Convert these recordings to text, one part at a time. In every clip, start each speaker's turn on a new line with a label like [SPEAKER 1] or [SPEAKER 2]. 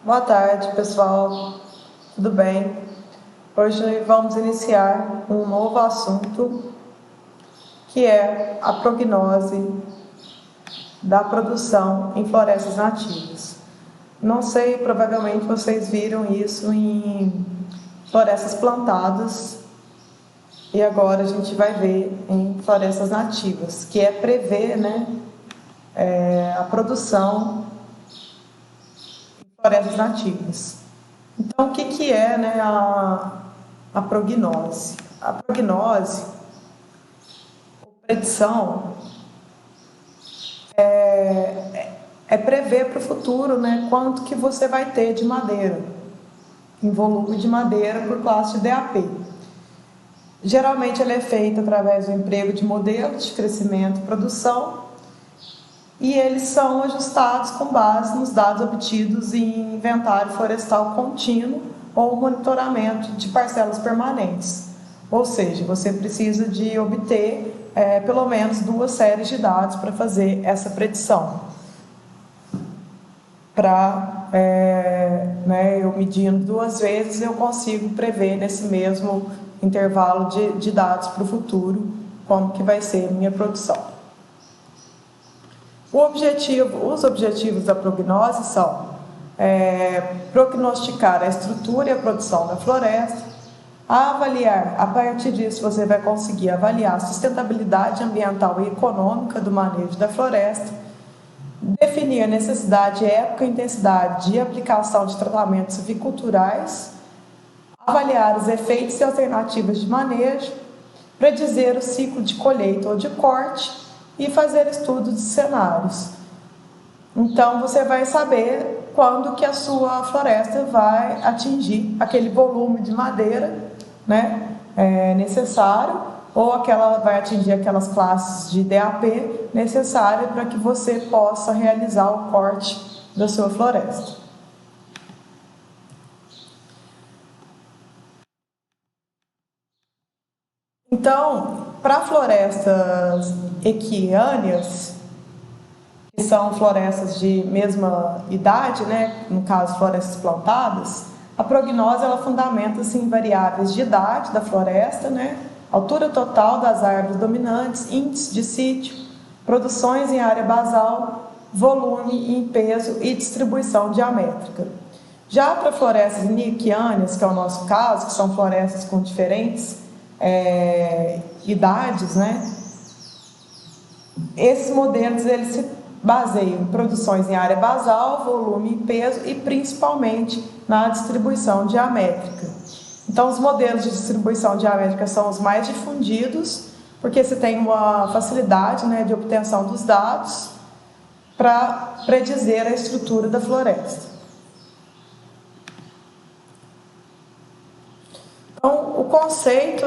[SPEAKER 1] Boa tarde, pessoal. Tudo bem? Hoje vamos iniciar um novo assunto, que é a prognose da produção em florestas nativas. Não sei, provavelmente vocês viram isso em florestas plantadas, e agora a gente vai ver em florestas nativas, que é prever, a produção em florestas nativas. Então, o que é, a prognose? A prognose, ou predição, é prever para o futuro, quanto que você vai ter de madeira, em volume de madeira por classe de DAP. Geralmente ela é feita através do emprego de modelos de crescimento e produção, e eles são ajustados com base nos dados obtidos em inventário florestal contínuo ou monitoramento de parcelas permanentes. Ou seja, você precisa de obter pelo menos 2 séries de dados para fazer essa predição. Eu medindo 2 vezes, eu consigo prever nesse mesmo intervalo de dados para o futuro como que vai ser a minha produção. Os objetivos da prognose são prognosticar a estrutura e a produção da floresta, avaliar, a partir disso você vai conseguir avaliar a sustentabilidade ambiental e econômica do manejo da floresta, definir a necessidade, época e intensidade de aplicação de tratamentos aviculturais, avaliar os efeitos e alternativas de manejo, predizer o ciclo de colheita ou de corte e fazer estudos de cenários. Então, você vai saber quando que a sua floresta vai atingir aquele volume de madeira necessário, ou ela vai atingir aquelas classes de DAP necessárias para que você possa realizar o corte da sua floresta. Então, para florestas equiâneas, que são florestas de mesma idade, no caso florestas plantadas, a prognose ela fundamenta-se em variáveis de idade da floresta, altura total das árvores dominantes, índice de sítio, produções em área basal, volume em peso e distribuição diamétrica. Já para florestas niquiâneas, que é o nosso caso, que são florestas com diferentes idades, esses modelos eles se baseiam em produções em área basal, volume e peso e principalmente na distribuição diamétrica. Então, os modelos de distribuição diamétrica são os mais difundidos, porque você tem uma facilidade de obtenção dos dados para predizer a estrutura da floresta. Então, o conceito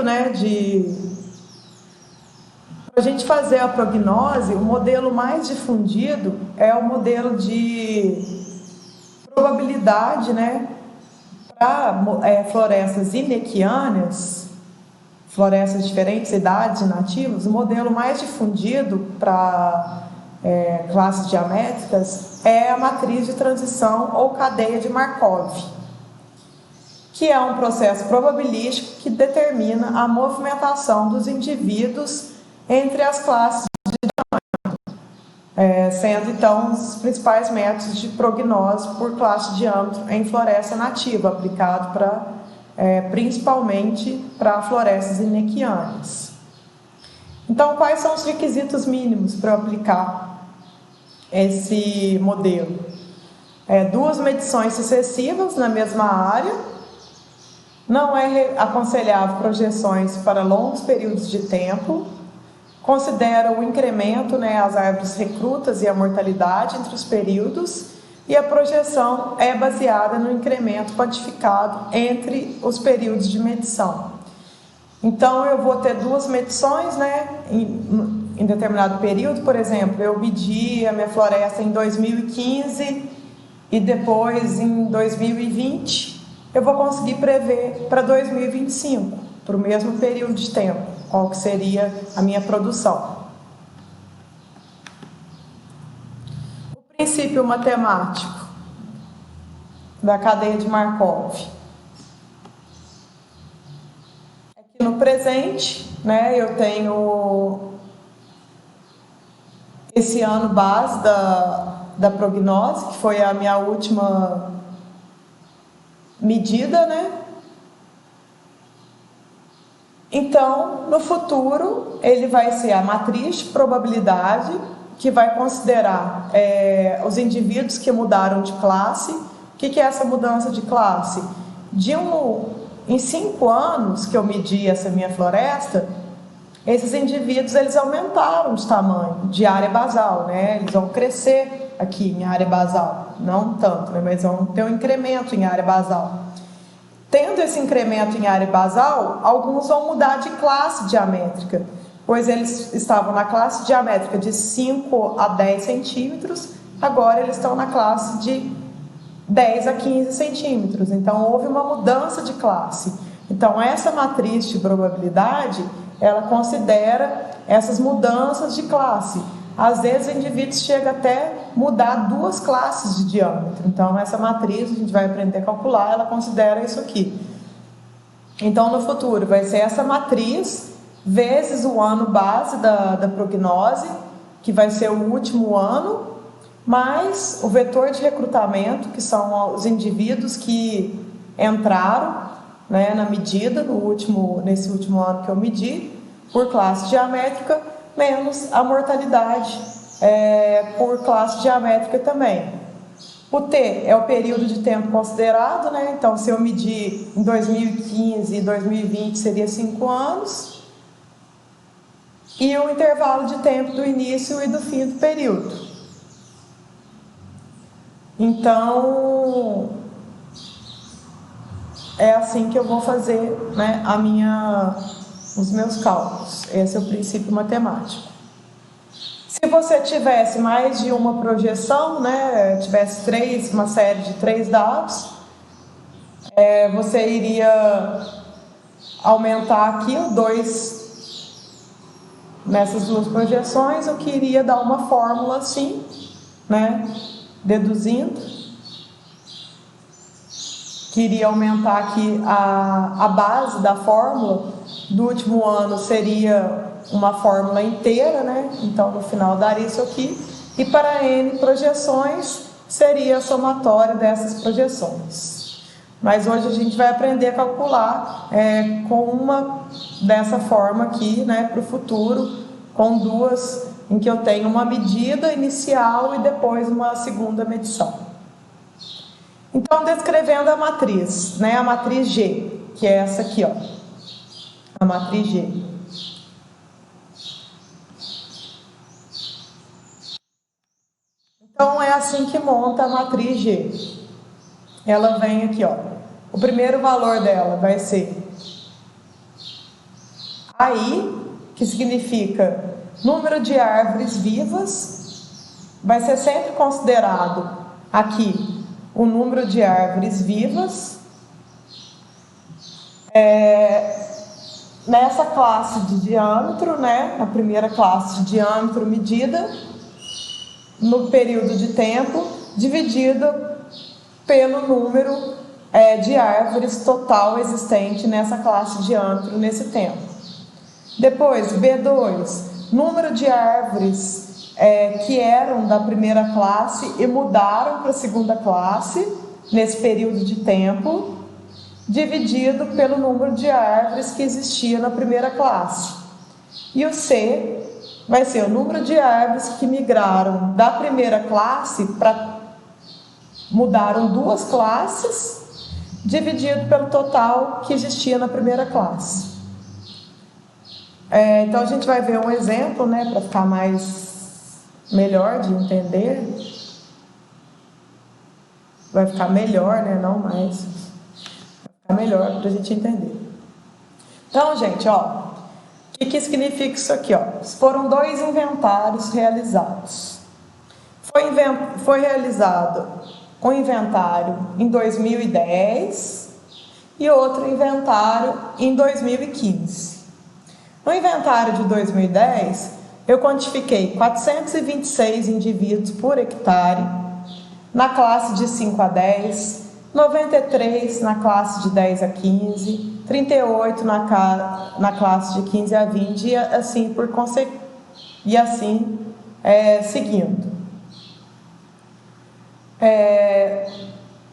[SPEAKER 1] para a gente fazer a prognose, o modelo mais difundido é o modelo de probabilidade, para florestas inequiâneas, florestas de diferentes idades nativas. O modelo mais difundido para classes diamétricas é a matriz de transição ou cadeia de Markov, que é um processo probabilístico que determina a movimentação dos indivíduos entre as classes de diâmetro, sendo então os principais métodos de prognose por classe de diâmetro em floresta nativa, aplicado principalmente para florestas inequiâneas. Então, quais são os requisitos mínimos para aplicar esse modelo? 2 medições sucessivas na mesma área. Não é aconselhável projeções para longos períodos de tempo. Considera o incremento, as árvores recrutas e a mortalidade entre os períodos, e a projeção é baseada no incremento quantificado entre os períodos de medição. Então, eu vou ter 2 medições, em determinado período. Por exemplo, eu medi a minha floresta em 2015 e depois em 2020, eu vou conseguir prever para 2025, para o mesmo período de tempo, qual que seria a minha produção. O princípio matemático da cadeia de Markov. Aqui no presente, né, eu tenho esse ano base da prognose, que foi a minha última medida, né? Então, no futuro, ele vai ser a matriz de probabilidade, que vai considerar os indivíduos que mudaram de classe. O que é essa mudança de classe? Em 5 anos que eu medi essa minha floresta, esses indivíduos eles aumentaram de tamanho, de área basal, né? Eles vão crescer aqui em área basal, não tanto, né? Mas vão ter um incremento em área basal. Tendo esse incremento em área basal, alguns vão mudar de classe diamétrica, pois eles estavam na classe diamétrica de 5 a 10 centímetros, agora eles estão na classe de 10 a 15 centímetros. Então, houve uma mudança de classe. Então, essa matriz de probabilidade, ela considera essas mudanças de classe. Às vezes, o indivíduo chega até mudar 2 classes de diâmetro. Então, essa matriz, a gente vai aprender a calcular, ela considera isso aqui. Então, no futuro, vai ser essa matriz vezes o ano base da prognose, que vai ser o último ano, mais o vetor de recrutamento, que são os indivíduos que entraram, né, na medida, nesse último ano que eu medi, por classe diamétrica, menos a mortalidade por classe diamétrica também. O T é o período de tempo considerado, né? Então, se eu medir em 2015 e 2020, seria 5 anos. E o intervalo de tempo do início e do fim do período. Então, é assim que eu vou fazer, né, os meus cálculos. Esse é o princípio matemático. Se você tivesse mais de uma projeção, né, tivesse uma série de 3 dados, você iria aumentar aqui o 2 nessas 2 projeções, o que iria dar uma fórmula assim, né, deduzindo, que iria aumentar aqui a base da fórmula do último ano seria uma fórmula inteira, né? Então, no final daria isso aqui. E para N projeções, seria a somatória dessas projeções. Mas hoje a gente vai aprender a calcular com uma dessa forma aqui, né? Para o futuro, com 2, em que eu tenho uma medida inicial e depois uma segunda medição. Então, descrevendo a matriz, né? A matriz G, que é essa aqui, ó. A matriz G. Então, é assim que monta a matriz G. Ela vem aqui, ó. O primeiro valor dela vai ser AI, que significa número de árvores vivas. Vai ser sempre considerado aqui o número de árvores vivas. Nessa classe de diâmetro, né? A primeira classe de diâmetro medida no período de tempo, dividido pelo número de árvores total existente nessa classe de diâmetro nesse tempo. Depois, B2, número de árvores que eram da primeira classe e mudaram para a segunda classe nesse período de tempo, dividido pelo número de árvores que existia na primeira classe. E o C vai ser o número de árvores que migraram da primeira classe mudaram 2 classes, dividido pelo total que existia na primeira classe. Então a gente vai ver um exemplo, né, para ficar melhor de entender. Vai ficar melhor, né, não mais. Vai ficar melhor para a gente entender. Então, gente, ó. O que significa isso aqui? Ó? Foram 2 inventários realizados. Foi realizado um inventário em 2010 e outro inventário em 2015. No inventário de 2010, eu quantifiquei 426 indivíduos por hectare, na classe de 5 a 10, 93 na classe de 10 a 15, 38 na classe de 15 a 20 e assim seguindo.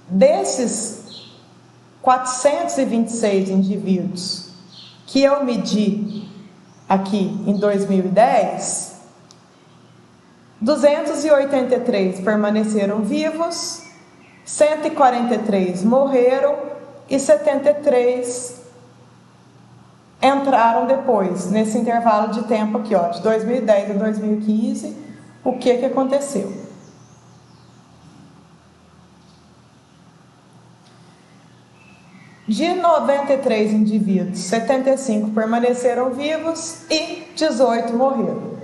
[SPEAKER 1] Desses 426 indivíduos que eu medi aqui em 2010, 283 permaneceram vivos, 143 morreram e 73 entraram depois, nesse intervalo de tempo aqui, ó, de 2010 a 2015, o que aconteceu? De 93 indivíduos, 75 permaneceram vivos e 18 morreram.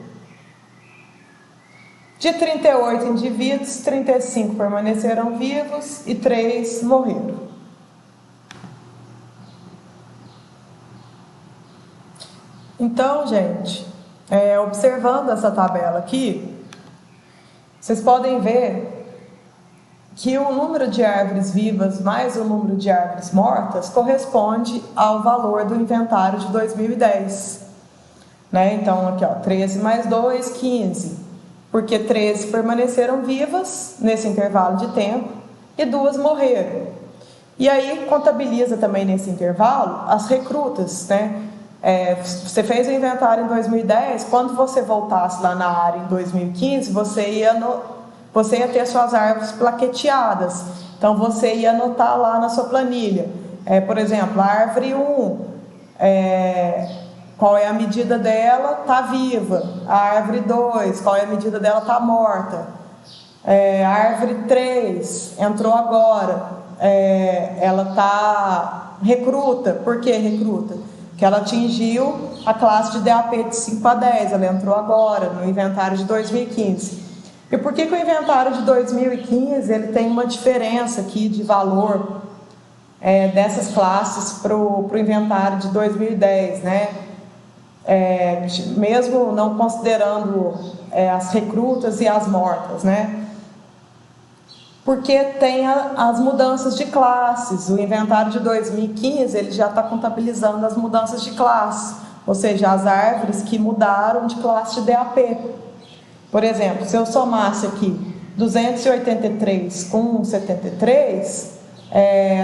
[SPEAKER 1] De 38 indivíduos, 35 permaneceram vivos e 3 morreram. Então, gente, observando essa tabela aqui, vocês podem ver que o número de árvores vivas mais o número de árvores mortas corresponde ao valor do inventário de 2010. Né? Então, aqui, ó, 13 mais 2, 15. Porque 13 permaneceram vivas nesse intervalo de tempo e 2 morreram. E aí, contabiliza também nesse intervalo as recrutas, né? Você fez o inventário em 2010, quando você voltasse lá na área em 2015, você ia ter suas árvores plaqueteadas. Então, você ia anotar lá na sua planilha. Por exemplo, a árvore 1, qual é a medida dela? Está viva. A árvore 2, qual é a medida dela? Está morta. A árvore 3, entrou agora. Ela está recruta. Por que recruta? Porque ela atingiu a classe de DAP de 5 a 10. Ela entrou agora, no inventário de 2015. E por que o inventário de 2015 ele tem uma diferença aqui de valor dessas classes para o inventário de 2010, né? Mesmo não considerando as recrutas e as mortas, né? Porque tem as mudanças de classes. O inventário de 2015 ele já está contabilizando as mudanças de classe, ou seja, as árvores que mudaram de classe de DAP. Por exemplo, se eu somasse aqui 283 com 73,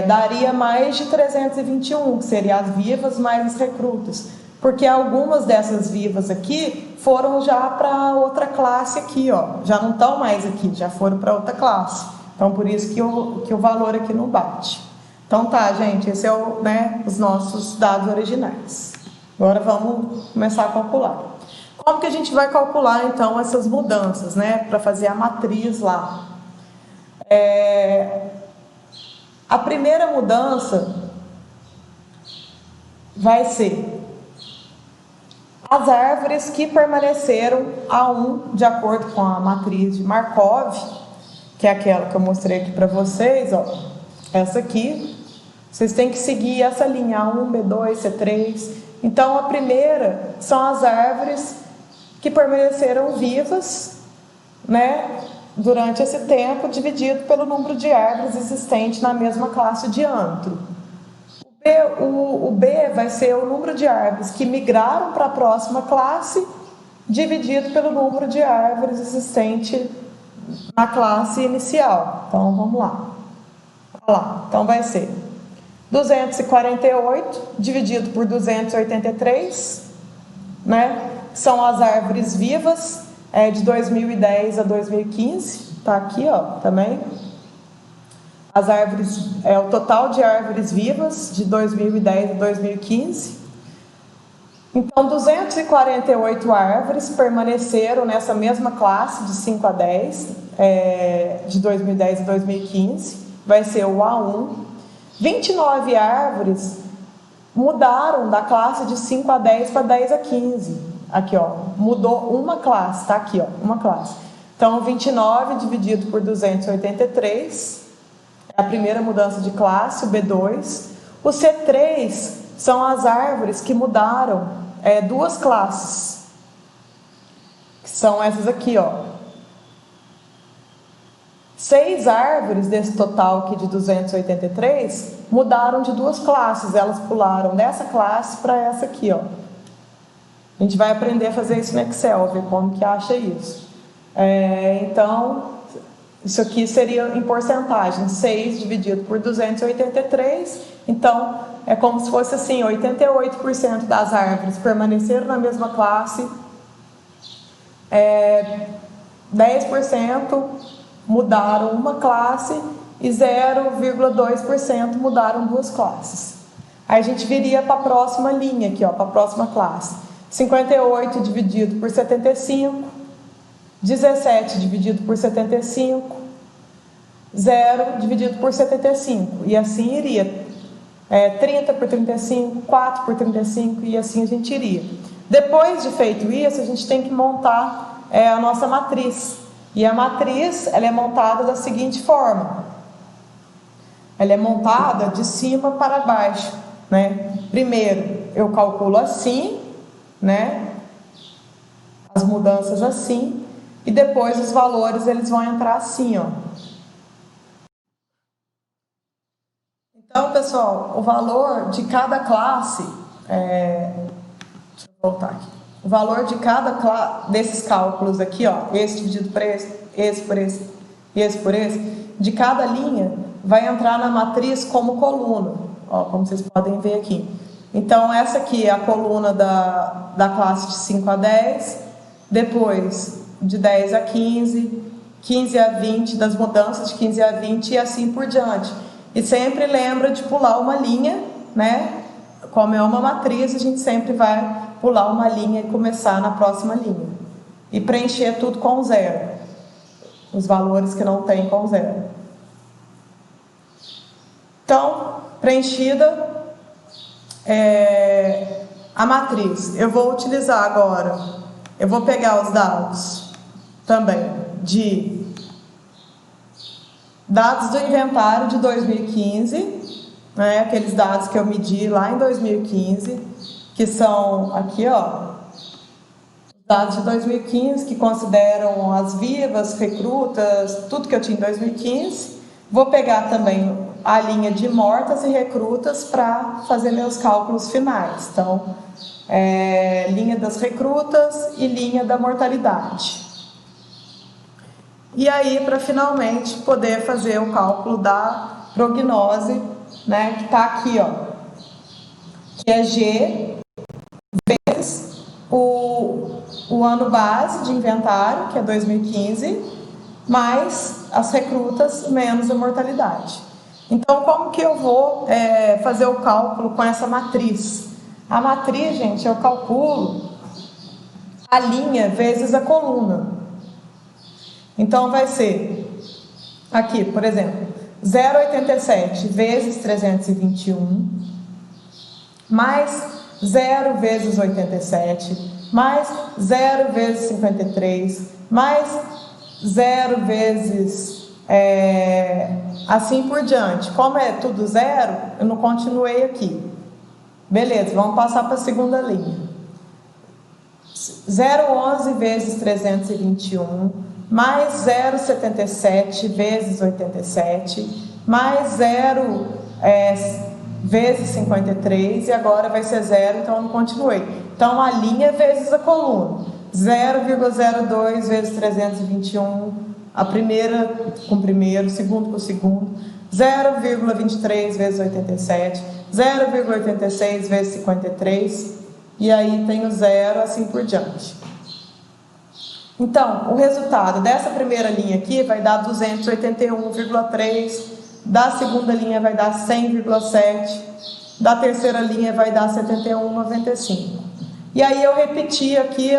[SPEAKER 1] daria mais de 321, que seriam as vivas mais as recrutas. Porque algumas dessas vivas aqui foram já para outra classe aqui, ó. Já não estão mais aqui, já foram para outra classe. Então, por isso que o valor aqui não bate. Então, tá, gente, esse é os nossos dados originais. Agora vamos começar a calcular. Como que a gente vai calcular, então, essas mudanças, né? Para fazer a matriz lá. A primeira mudança vai ser as árvores que permaneceram a 1, de acordo com a matriz de Markov, que é aquela que eu mostrei aqui para vocês, ó. Essa aqui. Vocês têm que seguir essa linha A1, B2, C3. Então, a primeira são as árvores que permaneceram vivas, né, durante esse tempo, dividido pelo número de árvores existentes na mesma classe de diâmetro. O B vai ser o número de árvores que migraram para a próxima classe, dividido pelo número de árvores existentes na classe inicial. Então, vamos lá. Então, vai ser 248 dividido por 283, né? São as árvores vivas de 2010 a 2015. Tá aqui, ó, também. As árvores, o total de árvores vivas de 2010 a 2015. Então, 248 árvores permaneceram nessa mesma classe de 5 a 10, de 2010 a 2015, vai ser o A1. 29 árvores mudaram da classe de 5 a 10 para 10 a 15. Aqui, ó, mudou uma classe, tá aqui, ó, uma classe. Então, 29 dividido por 283 é a primeira mudança de classe, o B2. O C3 são as árvores que mudaram duas classes, que são essas aqui, ó. 6 árvores desse total aqui de 283 mudaram de 2 classes, elas pularam dessa classe para essa aqui, ó. A gente vai aprender a fazer isso no Excel, ver como que acha isso. Então, isso aqui seria em porcentagem, 6 dividido por 283, então é como se fosse assim, 88% das árvores permaneceram na mesma classe, 10% mudaram uma classe e 0,2% mudaram 2 classes. Aí a gente viria para a próxima linha aqui, ó, para a próxima classe. 58 dividido por 75, 17 dividido por 75, 0 dividido por 75, e assim iria. 30 por 35, 4 por 35, e assim a gente iria. Depois de feito isso, a gente tem que montar a nossa matriz. E a matriz, ela é montada da seguinte forma. Ela é montada de cima para baixo, né? Primeiro, eu calculo assim, né? As mudanças assim, e depois os valores eles vão entrar assim, ó. Então, pessoal, o valor de cada classe, deixa eu voltar aqui. O valor de cada desses cálculos aqui, ó, esse dividido por esse por esse e esse por esse, de cada linha vai entrar na matriz como coluna, ó, como vocês podem ver aqui. Então, essa aqui é a coluna da classe de 5 a 10, depois de 10 a 15, 15 a 20, das mudanças de 15 a 20 e assim por diante. E sempre lembra de pular uma linha, né? Como é uma matriz, a gente sempre vai pular uma linha e começar na próxima linha. E preencher tudo com 0. Os valores que não tem com 0. Então, preenchida a matriz. Eu vou utilizar agora, eu vou pegar os dados também de dados do inventário de 2015, né, aqueles dados que eu medi lá em 2015, que são aqui, ó, dados de 2015, que consideram as vivas, recrutas, tudo que eu tinha em 2015. Vou pegar também a linha de mortas e recrutas para fazer meus cálculos finais. Então, linha das recrutas e linha da mortalidade. E aí, para finalmente poder fazer o cálculo da prognose, né, que está aqui, ó, que é G vezes o ano base de inventário, que é 2015, mais as recrutas menos a mortalidade. Então, como que eu vou fazer o cálculo com essa matriz? A matriz, gente, eu calculo a linha vezes a coluna. Então, vai ser aqui, por exemplo, 0,87 vezes 321, mais 0 vezes 87, mais 0 vezes 53, mais 0 vezes assim por diante. Como é tudo 0, eu não continuei aqui. Beleza, vamos passar para a segunda linha. 0,11 vezes 321, mais 0,77 vezes 87, mais 0 vezes 53, e agora vai ser 0, então eu não continuei. Então, a linha vezes a coluna. 0,02 vezes 321, a primeira com o primeiro, segundo com o segundo. 0,23 vezes 87, 0,86 vezes 53, e aí tem o 0, assim por diante. Então, o resultado dessa primeira linha aqui vai dar 281,3, da segunda linha vai dar 100,7, da terceira linha vai dar 71,95. E aí eu repeti aqui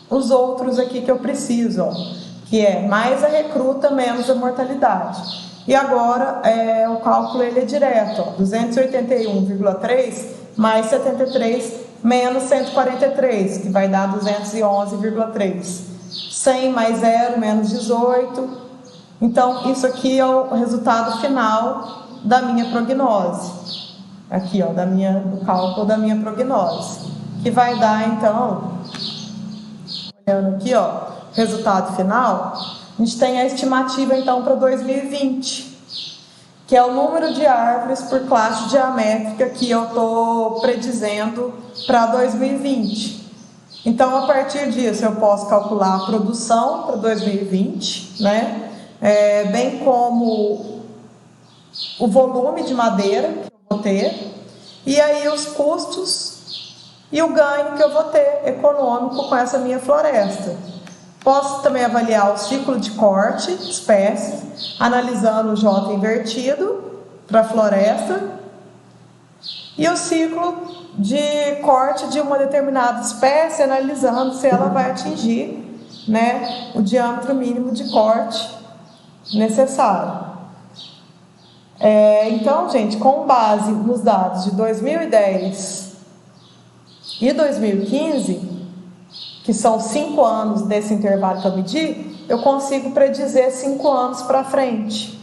[SPEAKER 1] os outros aqui que eu preciso, ó, que é mais a recruta menos a mortalidade. E agora o cálculo ele é direto, ó, 281,3 mais 73 menos 143, que vai dar 211,3. 100 mais 0 menos 18. Então, isso aqui é o resultado final da minha prognose. Aqui, ó, do cálculo da minha prognose. Que vai dar, então, olhando aqui, ó, resultado final, A gente tem a estimativa então para 2020, que é o número de árvores por classe geométrica que eu estou predizendo para 2020. Então, a partir disso, eu posso calcular a produção para 2020, né? Bem como o volume de madeira que eu vou ter, e aí os custos e o ganho que eu vou ter econômico com essa minha floresta. Posso também avaliar o ciclo de corte, espécies, analisando o J invertido para a floresta e o ciclo de corte de uma determinada espécie, analisando se ela vai atingir, né, o diâmetro mínimo de corte necessário. Então, gente, com base nos dados de 2010 e 2015, que são 5 anos desse intervalo para medir, eu consigo predizer 5 anos para frente.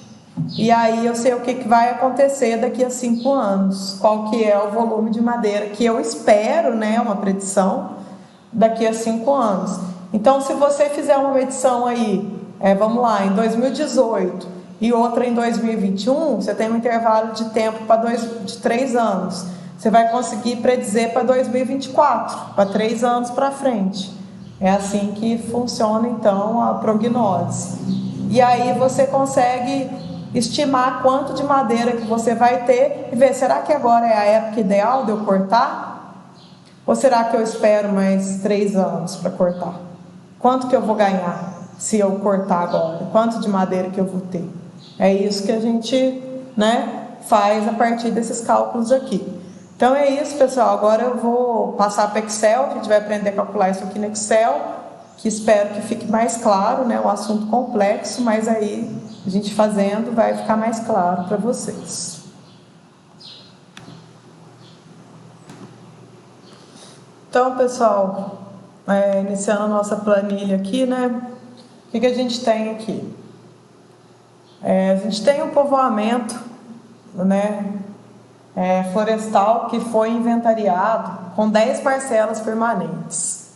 [SPEAKER 1] E aí eu sei o que vai acontecer daqui a 5 anos, qual que é o volume de madeira que eu espero, né, uma predição daqui a 5 anos. Então, se você fizer uma medição aí, vamos lá, em 2018 e outra em 2021, você tem um intervalo de tempo de 3 anos. Você vai conseguir predizer para 2024, para 3 anos para frente. É assim que funciona, então, a prognose. E aí você consegue estimar quanto de madeira que você vai ter e ver, será que agora é a época ideal de eu cortar? Ou será que eu espero mais 3 anos para cortar? Quanto que eu vou ganhar se eu cortar agora? Quanto de madeira que eu vou ter? É isso que a gente, né, faz a partir desses cálculos aqui. Então é isso, pessoal. Agora eu vou passar para Excel, a gente vai aprender a calcular isso aqui no Excel, que espero que fique mais claro, né? Um assunto complexo, mas aí a gente fazendo vai ficar mais claro para vocês. Então, pessoal, iniciando a nossa planilha aqui, né? O que a gente tem aqui? A gente tem um povoamento, né? Florestal que foi inventariado com 10 parcelas permanentes.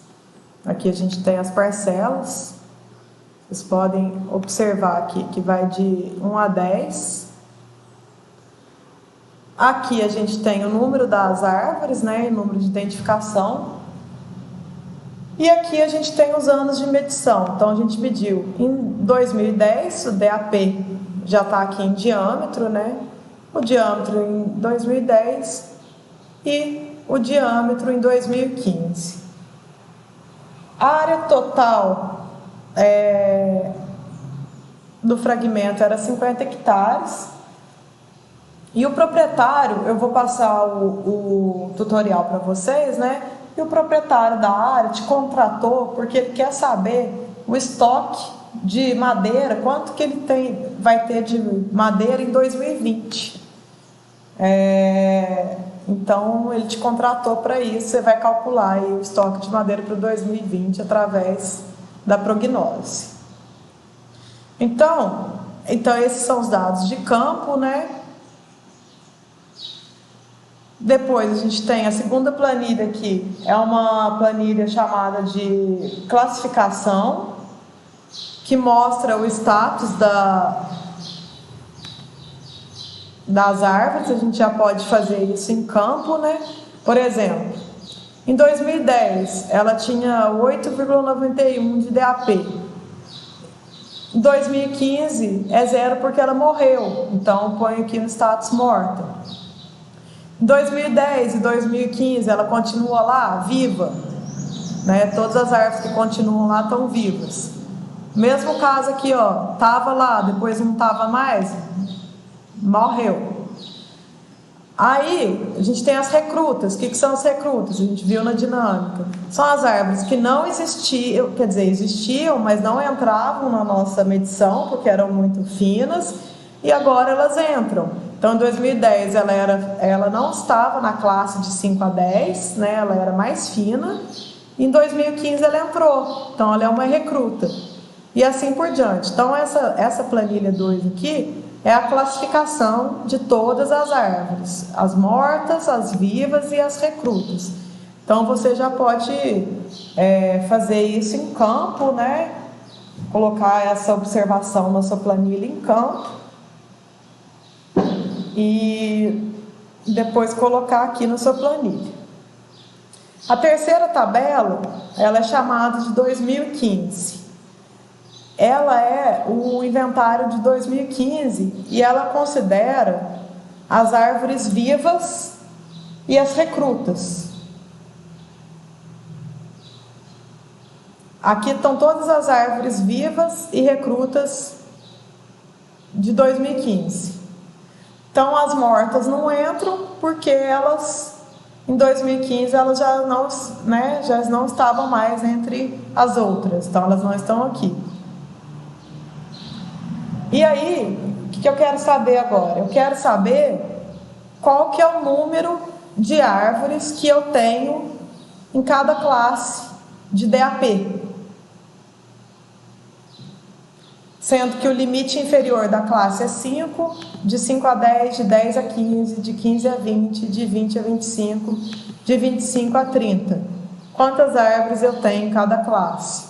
[SPEAKER 1] Aqui a gente tem as parcelas, vocês podem observar aqui que vai de 1 a 10. Aqui a gente tem o número das árvores, né, o número de identificação. E aqui a gente tem os anos de medição. Então a gente mediu em 2010, o DAP já está aqui em diâmetro, né? O diâmetro em 2010 e o diâmetro em 2015. A área total do fragmento era 50 hectares. E o proprietário, eu vou passar o tutorial para vocês, né? E o proprietário da área te contratou porque ele quer saber o estoque de madeira, quanto que ele vai ter de madeira em 2020. Então ele te contratou para isso. Você vai calcular aí o estoque de madeira para 2020 através da prognose. Então esses são os dados de campo, né? Depois a gente tem a segunda planilha aqui, é uma planilha chamada de classificação, que mostra o status das árvores. A gente já pode fazer isso em campo, né? Por exemplo, em 2010 ela tinha 8,91 de DAP. Em 2015 é 0 porque ela morreu, então põe aqui no status morta. Em 2010 e 2015 ela continua lá, viva, né? Todas as árvores que continuam lá estão vivas. Mesmo caso aqui, ó, tava lá, depois não tava mais, morreu. Aí a gente tem as recrutas. O que são as recrutas? A gente viu na dinâmica. São as árvores que não existiam, quer dizer, existiam, mas não entravam na nossa medição porque eram muito finas, e agora elas entram. Então, em 2010 ela não estava na classe de 5 a 10, né? Ela era mais fina. Em 2015 ela entrou, então ela é uma recruta. E assim por diante. Então, essa planilha 2 aqui é a classificação de todas as árvores, as mortas, as vivas e as recrutas. Então você já pode fazer isso em campo, né? colocar essa observação na sua planilha em campo e depois colocar aqui na sua planilha. A terceira tabela, ela é chamada de 2015. Ela é o inventário de 2015 e ela considera as árvores vivas e as recrutas. Aqui estão todas as árvores vivas e recrutas de 2015. Então as mortas não entram porque elas, em 2015, elas já não estavam mais entre as outras. Então elas não estão aqui. E aí, o que eu quero saber agora? Eu quero saber qual que é o número de árvores que eu tenho em cada classe de DAP. Sendo que o limite inferior da classe é 5, de 5 a 10, de 10 a 15, de 15 a 20, de 20 a 25, de 25 a 30. Quantas árvores eu tenho em cada classe?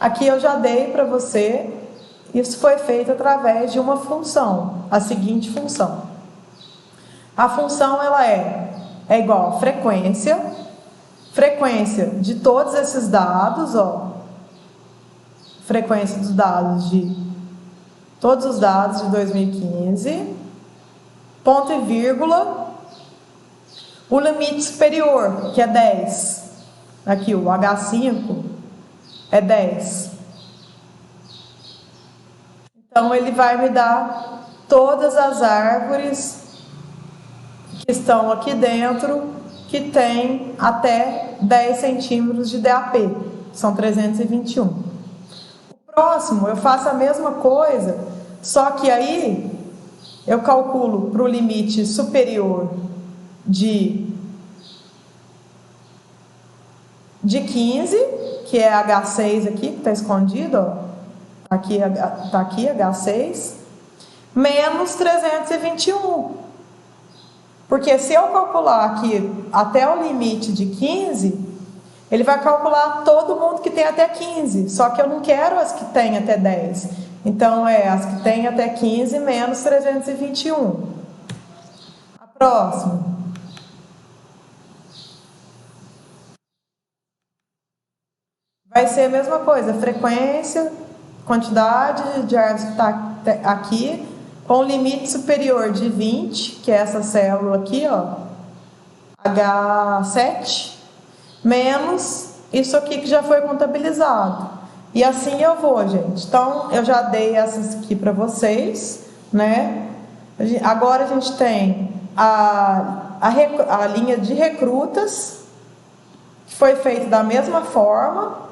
[SPEAKER 1] Aqui eu já dei para você, isso foi feito através de uma função, a seguinte função. A função ela é igual a frequência de todos esses dados, frequência dos dados de todos os dados de 2015, ponto e vírgula, o limite superior, que é 10. Aqui o H5 é 10. Então ele vai me dar todas as árvores que estão aqui dentro que tem até 10 centímetros de DAP, são 321. Próximo, eu faço a mesma coisa, só que aí eu calculo para o limite superior de 15, que é H6 aqui, que está escondido, está aqui H6, menos 321. Porque se eu calcular aqui até o limite de 15, ele vai calcular todo mundo que tem até 15, só que eu não quero as que tem até 10. Então, as que tem até 15 menos 321. A próxima. Vai ser a mesma coisa, frequência, quantidade de árvores que está aqui, com o limite superior de 20, que é essa célula aqui, H7, menos isso aqui que já foi contabilizado. E assim eu vou, gente. Então, eu já dei essas aqui para vocês, né? Agora a gente tem a linha de recrutas, que foi feita da mesma forma,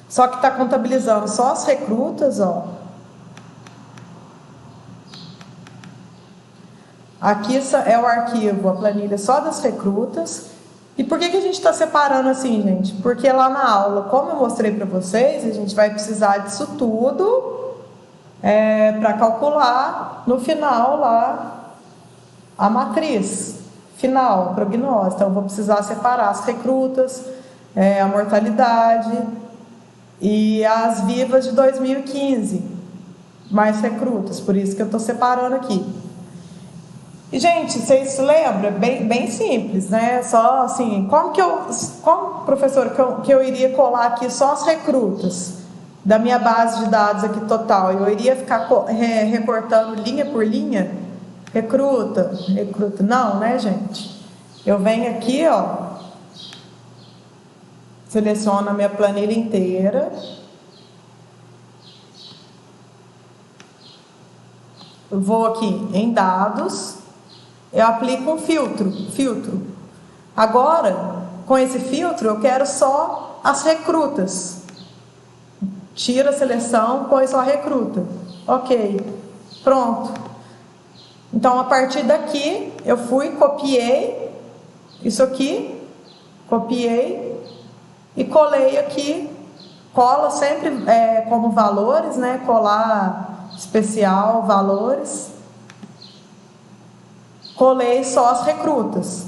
[SPEAKER 1] só que está contabilizando só as recrutas, Aqui é o arquivo, a planilha só das recrutas. E por que a gente está separando assim, gente? Porque lá na aula, como eu mostrei para vocês, a gente vai precisar disso tudo para calcular no final lá a matriz final, a prognose. Então, eu vou precisar separar as recrutas, a mortalidade e as vivas de 2015, mais recrutas. Por isso que eu estou separando aqui. E, gente, vocês se lembram? Bem simples, né? Só assim, como professor, que eu iria colar aqui só as recrutas da minha base de dados aqui total? Eu iria ficar recortando linha por linha? Recruta. Não, né, gente? Eu venho aqui, seleciono a minha planilha inteira. Eu vou aqui em dados. Eu aplico um filtro. Agora, com esse filtro, eu quero só as recrutas. Tira a seleção, põe só a recruta. Ok, pronto. Então, a partir daqui, eu copiei isso aqui, copiei e colei aqui. Cola sempre como valores, né? Colar especial, valores. Colei só as recrutas.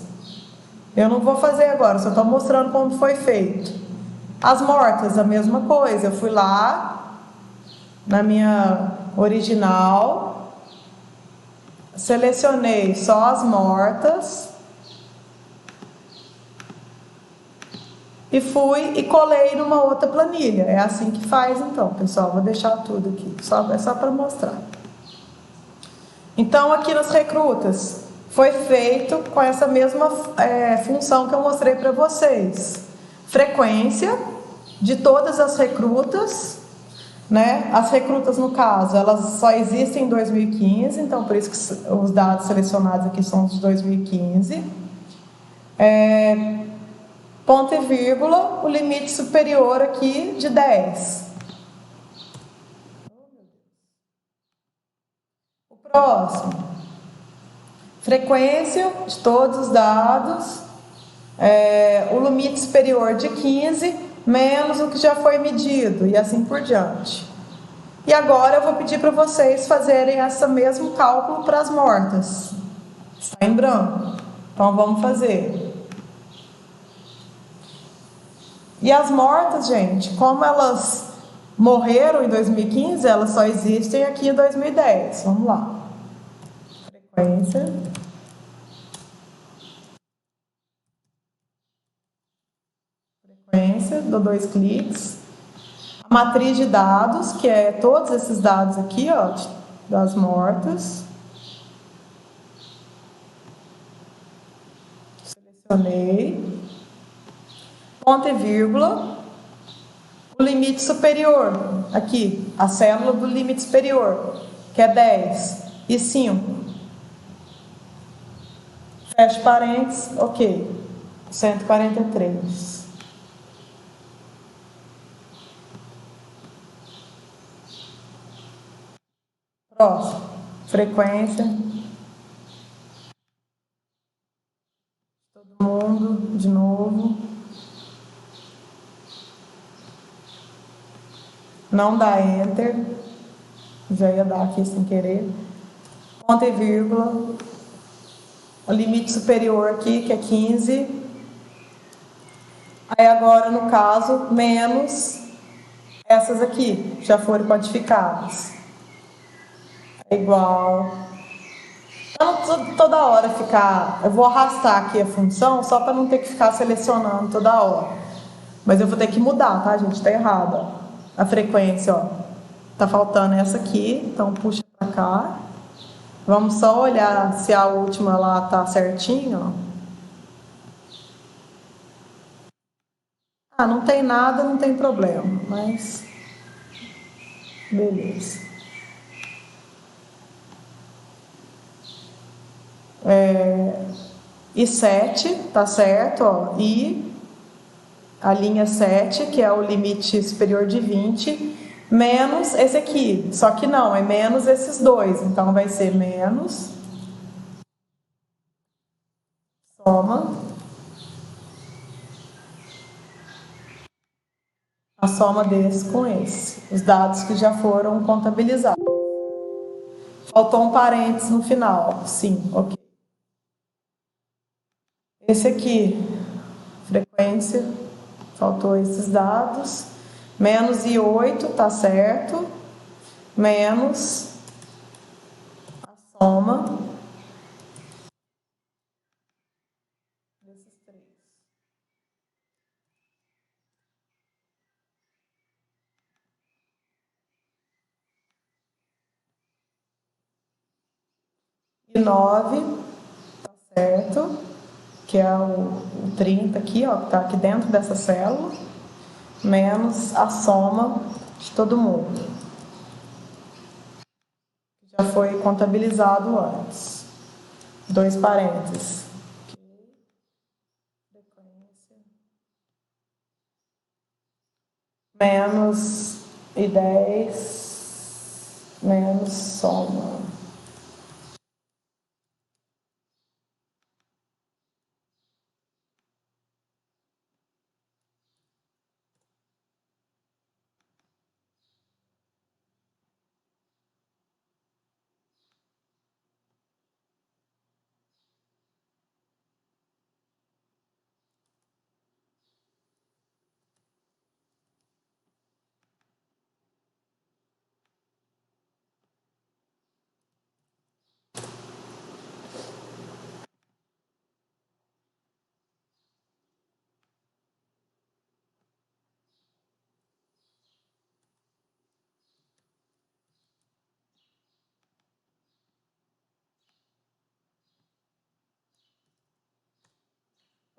[SPEAKER 1] Eu não vou fazer agora, só estou mostrando como foi feito. As mortas, a mesma coisa. Eu fui lá na minha original, selecionei só as mortas e fui e colei numa outra planilha. É assim que faz então, pessoal. Vou deixar tudo aqui, é só para mostrar. Então, aqui nas recrutas, foi feito com essa mesma função que eu mostrei para vocês. Frequência de todas as recrutas, né? As recrutas, no caso, elas só existem em 2015, então por isso que os dados selecionados aqui são de 2015. Ponto e vírgula, o limite superior aqui de 10. O próximo. Frequência de todos os dados, o limite superior de 15, menos o que já foi medido, e assim por diante. E agora eu vou pedir para vocês fazerem esse mesmo cálculo para as mortas. Está em branco. Então vamos fazer. E as mortas, gente, como elas morreram em 2015, elas só existem aqui em 2010. Vamos lá. Frequência. Dou 2 cliques. A matriz de dados, que é todos esses dados aqui, ó, das mortas. Selecionei. Ponto e vírgula. O limite superior, aqui, a célula do limite superior, que é 10 e 5. Fecha parênteses, ok. 143. Próximo. Frequência. Todo mundo, de novo. Não dá Enter. Já ia dar aqui sem querer. Ponto e vírgula. O limite superior aqui, que é 15. Aí agora, no caso, menos essas aqui, já foram quantificadas. É igual. Não toda hora ficar. Eu vou arrastar aqui a função só para não ter que ficar selecionando toda hora. Mas eu vou ter que mudar, tá, gente? Tá errado, ó. A frequência, ó. Tá faltando essa aqui, então puxa para cá. Vamos só olhar se a última lá tá certinho, ó. Ah, não tem nada, não tem problema, mas beleza. E 7, tá certo, ó. E a linha 7, que é o limite superior de 20, menos esse aqui. Só que não, é menos esses dois. Então vai ser menos soma. A soma desse com esse. Os dados que já foram contabilizados. Faltou um parênteses no final. Sim, ok. Esse aqui, frequência, faltou esses dados. Menos e 8, tá certo. Menos a soma desses três. E 9, tá certo, que é o 30 aqui, ó, que tá aqui dentro dessa célula, menos a soma de todo mundo. Já foi contabilizado antes. 2 parênteses. Menos e 10, menos soma.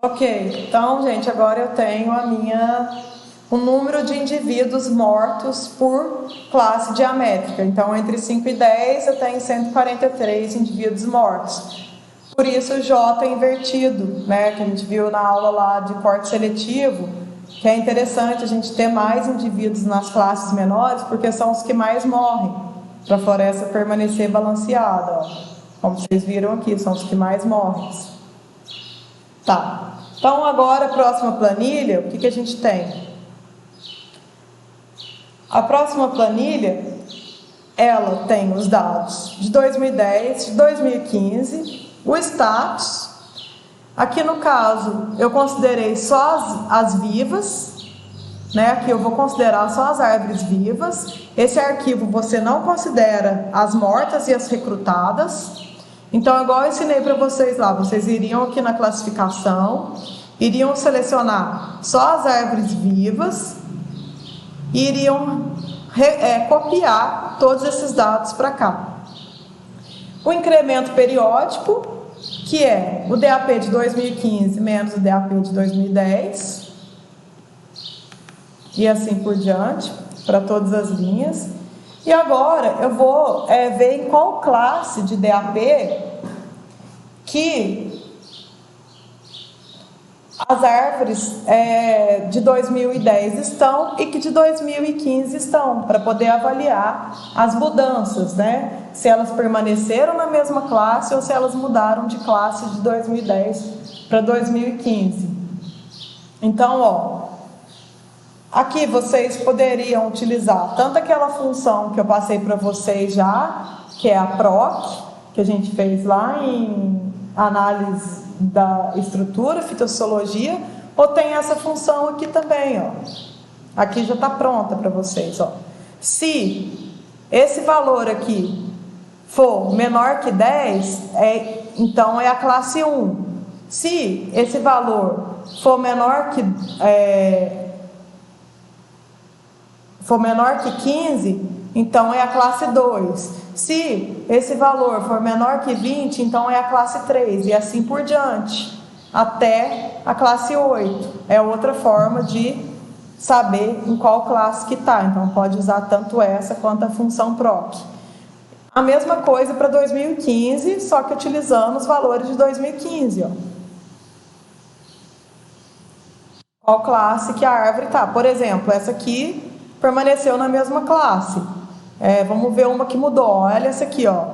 [SPEAKER 1] Ok, então, gente, agora eu tenho o número de indivíduos mortos por classe diamétrica. Então, entre 5 e 10, eu tenho 143 indivíduos mortos. Por isso, o J é invertido, né? Que a gente viu na aula lá de corte seletivo, que é interessante a gente ter mais indivíduos nas classes menores, porque são os que mais morrem, para a floresta permanecer balanceada, ó. Como vocês viram aqui, são os que mais morrem. Tá. Então, agora, a próxima planilha, o que a gente tem? A próxima planilha, ela tem os dados de 2010, de 2015, o status. Aqui no caso, eu considerei só as vivas, né? Aqui eu vou considerar só as árvores vivas. Esse arquivo você não considera as mortas e as recrutadas. Então, igual eu ensinei para vocês lá, vocês iriam aqui na classificação, iriam selecionar só as árvores vivas e iriam copiar todos esses dados para cá. O incremento periódico, que é o DAP de 2015 menos o DAP de 2010, e assim por diante, para todas as linhas. E agora eu vou ver em qual classe de DAP que as árvores de 2010 estão e que de 2015 estão, para poder avaliar as mudanças, né? Se elas permaneceram na mesma classe ou se elas mudaram de classe de 2010 para 2015. Então, ó, aqui vocês poderiam utilizar tanto aquela função que eu passei para vocês já, que é a PROC, que a gente fez lá em análise da estrutura, fitossociologia, ou tem essa função aqui também, ó. Aqui já está pronta para vocês, ó. Se esse valor aqui for menor que 10, então é a classe 1. Se esse valor for menor que 15, então é a classe 2. Se esse valor for menor que 20, então é a classe 3, e assim por diante, até a classe 8. É outra forma de saber em qual classe que está. Então, pode usar tanto essa quanto a função PROC. A mesma coisa para 2015, só que utilizando os valores de 2015. Ó. Qual classe que a árvore está. Por exemplo, essa aqui permaneceu na mesma classe. Vamos ver uma que mudou. Olha essa aqui, ó.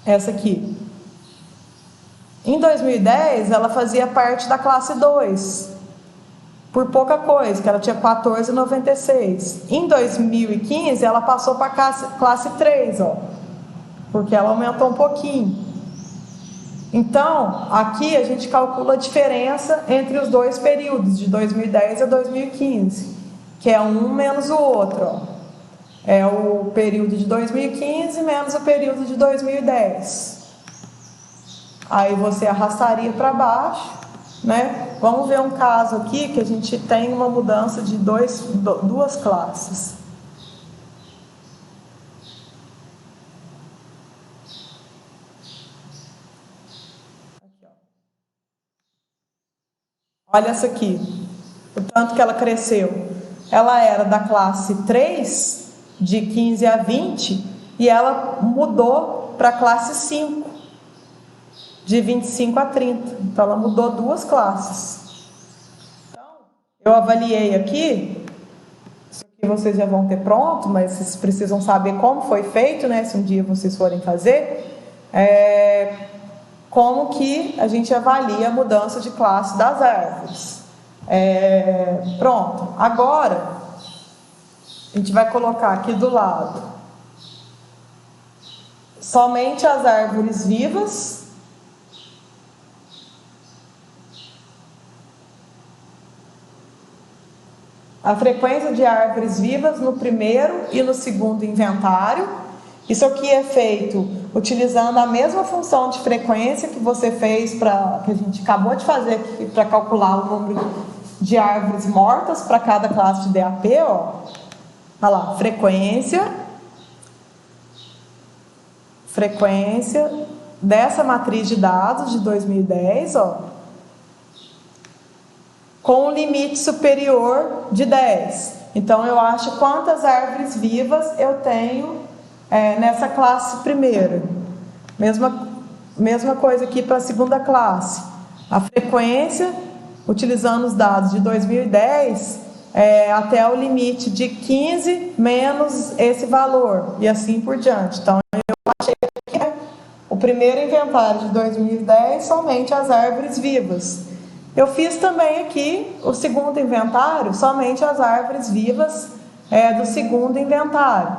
[SPEAKER 1] Essa aqui. Em 2010, ela fazia parte da classe 2. Por pouca coisa, que ela tinha 14,96. Em 2015, ela passou para a classe 3, ó. Porque ela aumentou um pouquinho. Então, aqui a gente calcula a diferença entre os dois períodos, de 2010 a 2015, que é um menos o outro, ó. É o período de 2015 menos o período de 2010. Aí você arrastaria para baixo, né? Vamos ver um caso aqui que a gente tem uma mudança de duas classes. Aqui, ó. Olha essa aqui, o tanto que ela cresceu. Ela era da classe 3, de 15 a 20, e ela mudou para a classe 5, de 25 a 30. Então, ela mudou duas classes. Então, eu avaliei aqui, isso aqui vocês já vão ter pronto, mas vocês precisam saber como foi feito, né? Se um dia vocês forem fazer, como que a gente avalia a mudança de classe das árvores. Pronto. Agora, a gente vai colocar aqui do lado somente as árvores vivas. A frequência de árvores vivas no primeiro e no segundo inventário. Isso aqui é feito utilizando a mesma função de frequência que você fez que a gente acabou de fazer aqui para calcular o número de árvores mortas para cada classe de DAP, ó. Olha lá, frequência dessa matriz de dados de 2010, ó. com um limite superior de 10. Então, eu acho quantas árvores vivas eu tenho nessa classe primeira. Mesma coisa aqui para a segunda classe. A frequência, utilizando os dados de 2010, até o limite de 15 menos esse valor, e assim por diante. Então, eu achei que o primeiro inventário de 2010 somente as árvores vivas. Eu fiz também aqui o segundo inventário, somente as árvores vivas do segundo inventário.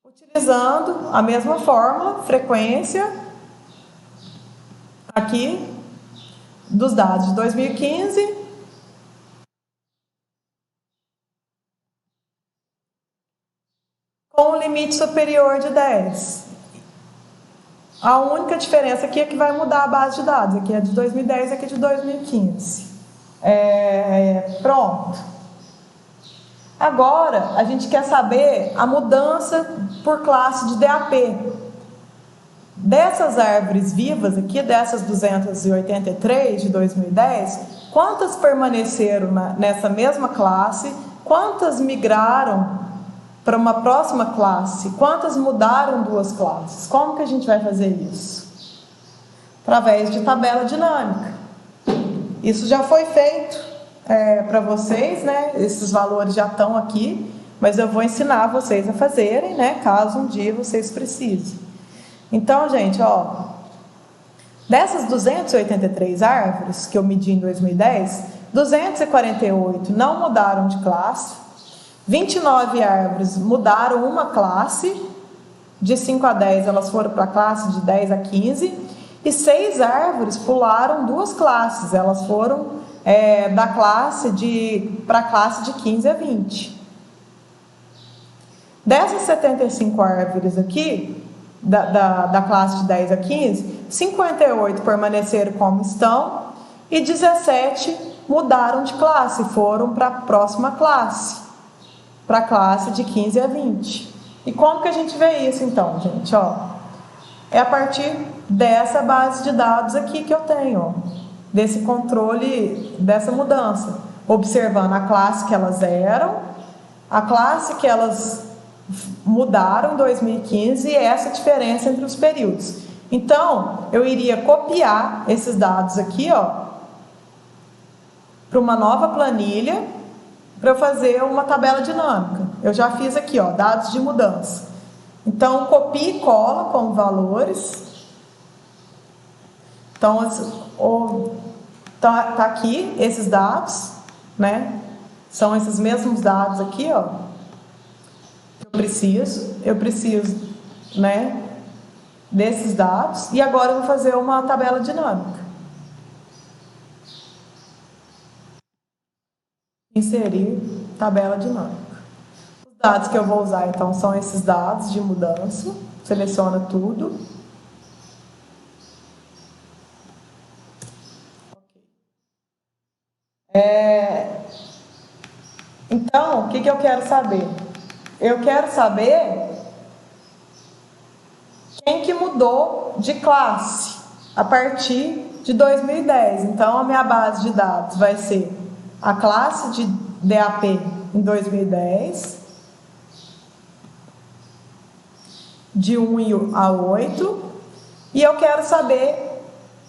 [SPEAKER 1] Utilizando a mesma fórmula, frequência, aqui, dos dados de 2015, com um limite superior de 10. A única diferença aqui é que vai mudar a base de dados. Aqui é de 2010, aqui é de 2015. Pronto. Agora, a gente quer saber a mudança por classe de DAP. Dessas árvores vivas aqui, dessas 283 de 2010, quantas permaneceram nessa mesma classe? Quantas migraram para uma próxima classe? Quantas mudaram duas classes? Como que a gente vai fazer isso? Através de tabela dinâmica. Isso já foi feito para vocês, né? Esses valores já estão aqui, mas eu vou ensinar vocês a fazerem, né? Caso um dia vocês precisem. Então, gente, dessas 283 árvores que eu medi em 2010, 248 não mudaram de classe, 29 árvores mudaram uma classe, de 5 a 10 elas foram para a classe de 10 a 15, e 6 árvores pularam duas classes, elas foram para a classe de 15 a 20. Dessas 75 árvores aqui, da classe de 10 a 15, 58 permaneceram como estão, e 17 mudaram de classe, foram para a próxima classe, para a classe de 15 a 20. E como que a gente vê isso então, gente? É a partir dessa base de dados aqui que eu tenho, desse controle, dessa mudança, observando a classe que elas eram, a classe que elas mudaram em 2015 e essa diferença entre os períodos. Então, eu iria copiar esses dados aqui, para uma nova planilha, para eu fazer uma tabela dinâmica. Eu já fiz aqui, dados de mudança. Então, copia e cola com valores. Então, tá aqui esses dados, né? São esses mesmos dados aqui, Eu preciso, né, desses dados. E agora eu vou fazer uma tabela dinâmica. Inserir tabela dinâmica. Os dados que eu vou usar, então, são esses dados de mudança. Seleciona tudo. Então, o que eu quero saber? Eu quero saber quem que mudou de classe a partir de 2010. Então, a minha base de dados vai ser a classe de DAP em 2010, de 1 a 8, e eu quero saber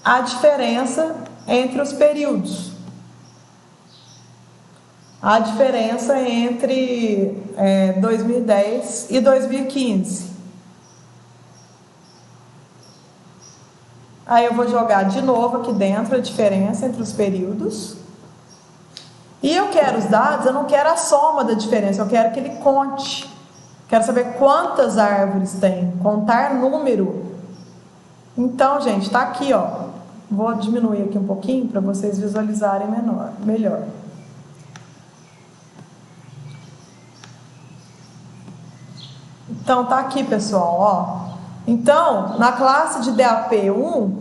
[SPEAKER 1] a diferença entre os períodos. A diferença entre 2010 e 2015. Aí eu vou jogar de novo aqui dentro a diferença entre os períodos. E eu quero os dados, eu não quero a soma da diferença, eu quero que ele conte. Quero saber quantas árvores tem, contar número. Então, gente, tá aqui, Vou diminuir aqui um pouquinho para vocês visualizarem melhor. Então, tá aqui, pessoal, Então, na classe de DAP1,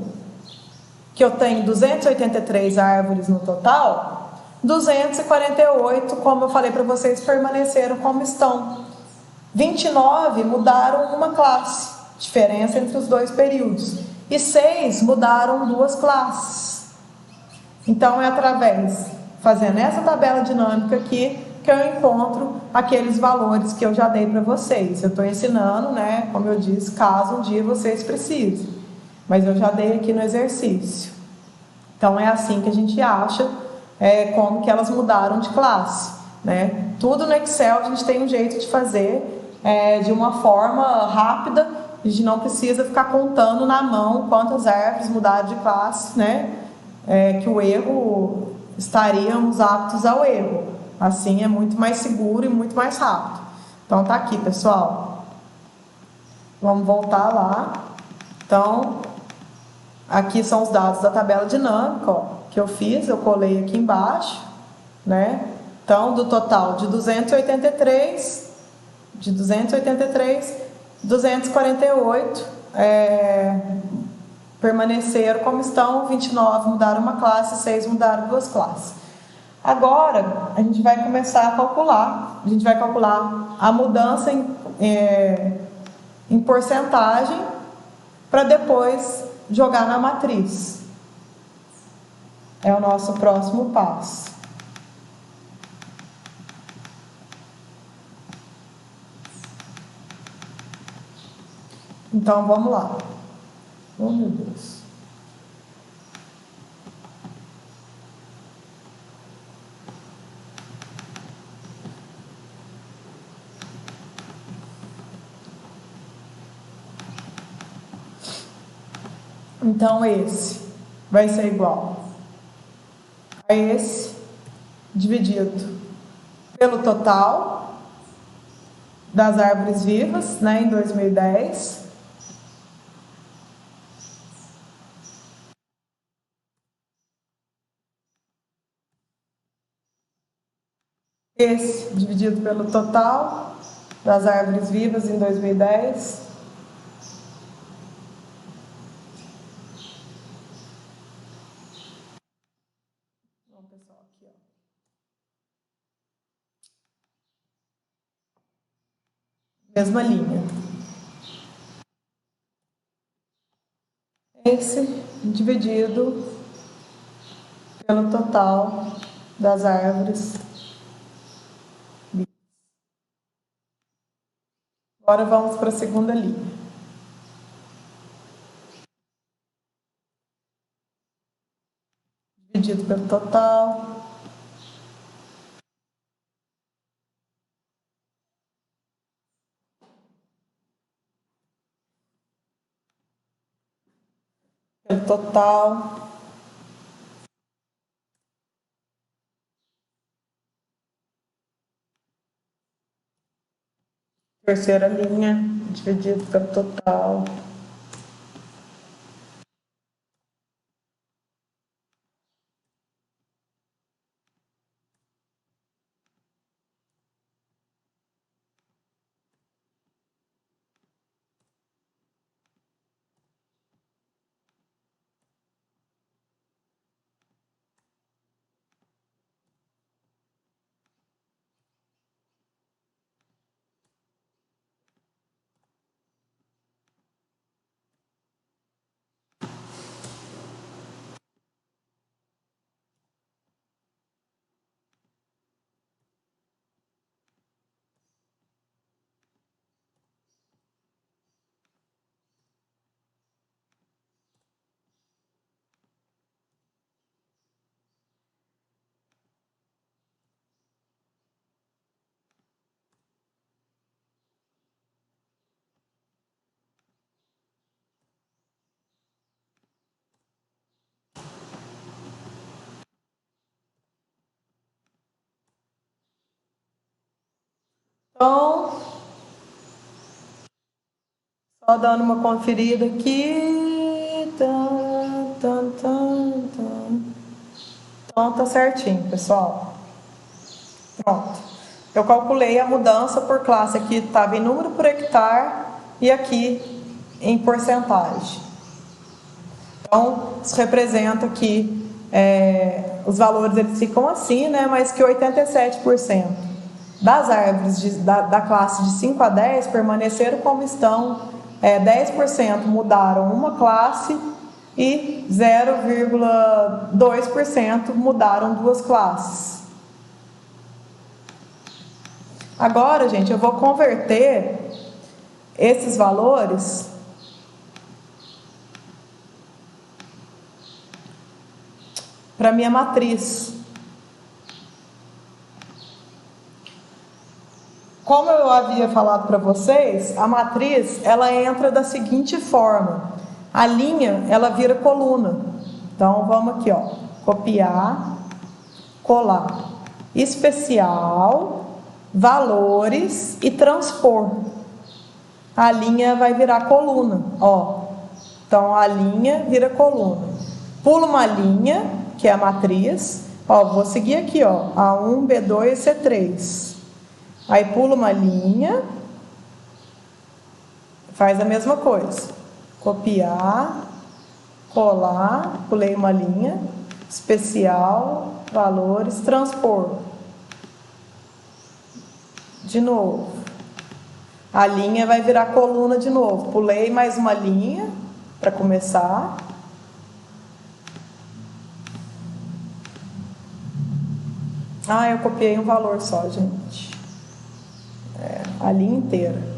[SPEAKER 1] que eu tenho 283 árvores no total, 248, como eu falei para vocês, permaneceram como estão. 29 mudaram uma classe, diferença entre os dois períodos. E 6 mudaram duas classes. Então, é através, fazendo essa tabela dinâmica aqui, que eu encontro aqueles valores que eu já dei para vocês. Eu estou ensinando, né, como eu disse, caso um dia vocês precisem. Mas eu já dei aqui no exercício. Então, é assim que a gente acha como que elas mudaram de classe, né? Tudo no Excel a gente tem um jeito de fazer de uma forma rápida. A gente não precisa ficar contando na mão quantas árvores mudaram de classe, né? Que o erro, estaríamos aptos ao erro. Assim é muito mais seguro e muito mais rápido. Então tá aqui, pessoal. Vamos voltar lá. Então, aqui são os dados da tabela dinâmica, ó, que eu fiz, eu colei aqui embaixo, né? Então, do total de 283, 248 permaneceram como estão, 29 mudaram uma classe, 6 mudaram duas classes. Agora, a gente vai começar a calcular. A gente vai calcular a mudança em porcentagem para depois jogar na matriz. É o nosso próximo passo. Então, vamos lá. Oh, meu Deus. Então, esse vai ser igual a esse dividido pelo total das árvores vivas, né, em 2010. Esse dividido pelo total das árvores vivas em 2010. Bom, pessoal, aqui, ó. Mesma linha. Esse dividido pelo total das árvores. Agora vamos para a segunda linha. Dividido pelo total. Pelo total. Terceira linha, dividido pelo total. Então, só dando uma conferida aqui. Então, tá certinho, pessoal. Pronto. Eu calculei a mudança por classe. Aqui estava em número por hectare e aqui em porcentagem. Então, isso representa que os valores eles ficam assim, né? Mas que 87% das árvores da classe de 5 a 10 permaneceram como estão, 10% mudaram uma classe e 0,2% mudaram duas classes. Agora, gente, eu vou converter esses valores para minha matriz. Como eu havia falado para vocês, a matriz ela entra da seguinte forma: a linha ela vira coluna. Então vamos aqui, ó, copiar, colar, especial, valores e transpor. A linha vai virar coluna, ó. Então a linha vira coluna. Pula uma linha, que é a matriz, ó, vou seguir aqui, ó, A1, B2 e C3. Aí pula uma linha, faz a mesma coisa. Copiar, colar, pulei uma linha, especial, valores, transpor. De novo. A linha vai virar coluna de novo. Pulei mais uma linha para começar. Ah, eu copiei um valor só, gente. A linha inteira.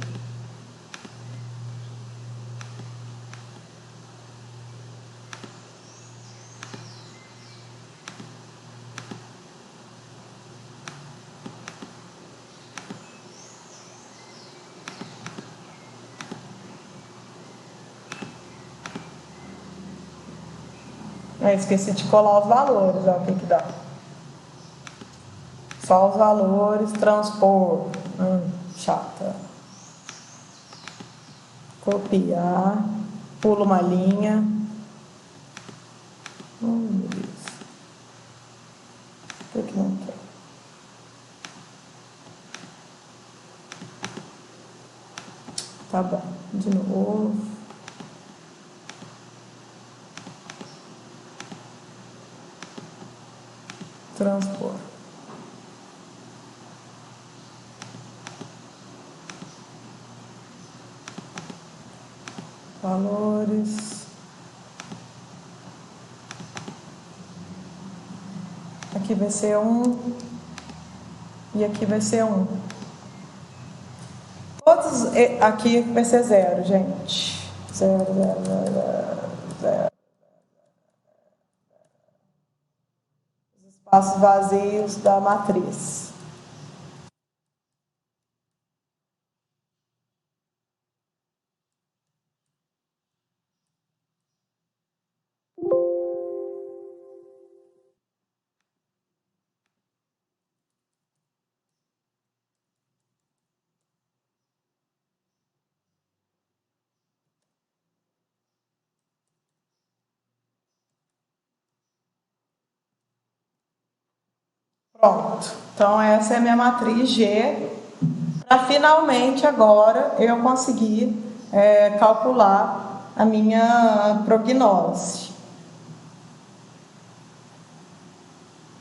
[SPEAKER 1] Esqueci de colar os valores, ó, o que dá. Só os valores, transpor. Chata. Copiar, pula uma linha. Meu Deus. Por que não quer? Tá bom, de novo. Transpor. Valores. Aqui vai ser 1 e aqui vai ser 1. Todos aqui vai ser 0, gente. 0, 0, 0, 0. Os espaços vazios da matriz. Pronto, então essa é a minha matriz G, para finalmente agora eu conseguir calcular a minha prognose.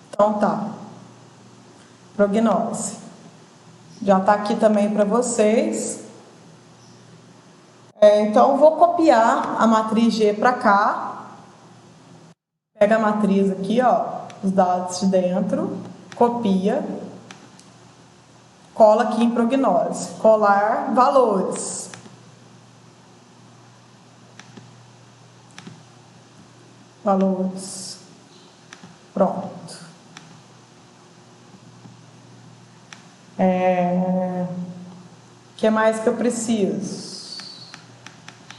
[SPEAKER 1] Então tá, prognose. Já está aqui também para vocês. Então vou copiar a matriz G para cá. Pega a matriz aqui, ó, os dados de dentro. Copia, cola aqui em prognose, colar valores. Valores. Pronto. Que mais que eu preciso?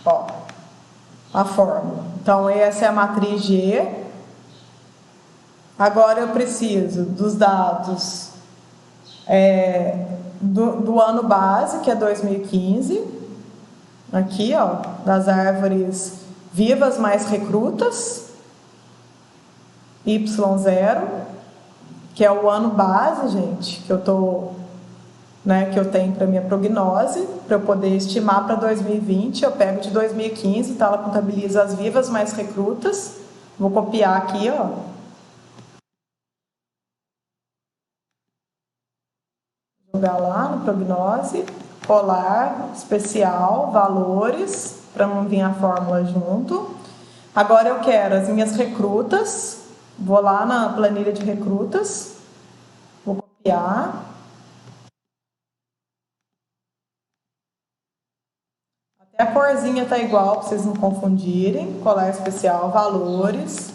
[SPEAKER 1] Ó, a fórmula. Então, essa é a matriz G. Agora eu preciso dos dados do ano base, que é 2015. Aqui, ó, das árvores vivas mais recrutas. Y0, que é o ano base, gente, que eu tenho para minha prognose, para eu poder estimar para 2020. Eu pego de 2015, tá? Ela contabiliza as vivas mais recrutas. Vou copiar aqui, ó. Jogar lá no prognose, colar, especial, valores, para não vir a fórmula junto. Agora eu quero as minhas recrutas. Vou lá na planilha de recrutas. Vou copiar. Até a corzinha tá igual, para vocês não confundirem. Colar especial, valores.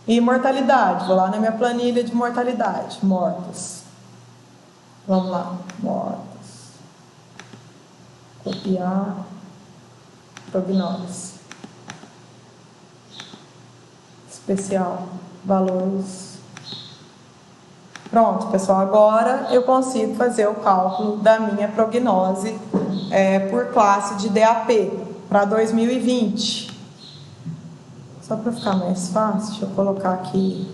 [SPEAKER 1] E mortalidade. Vou lá na minha planilha de mortalidade. Mortos. Vamos lá. Mortos. Copiar. Prognose. Especial. Valores. Pronto, pessoal. Agora eu consigo fazer o cálculo da minha prognose por classe de DAP para 2020. Só para ficar mais fácil, deixa eu colocar aqui.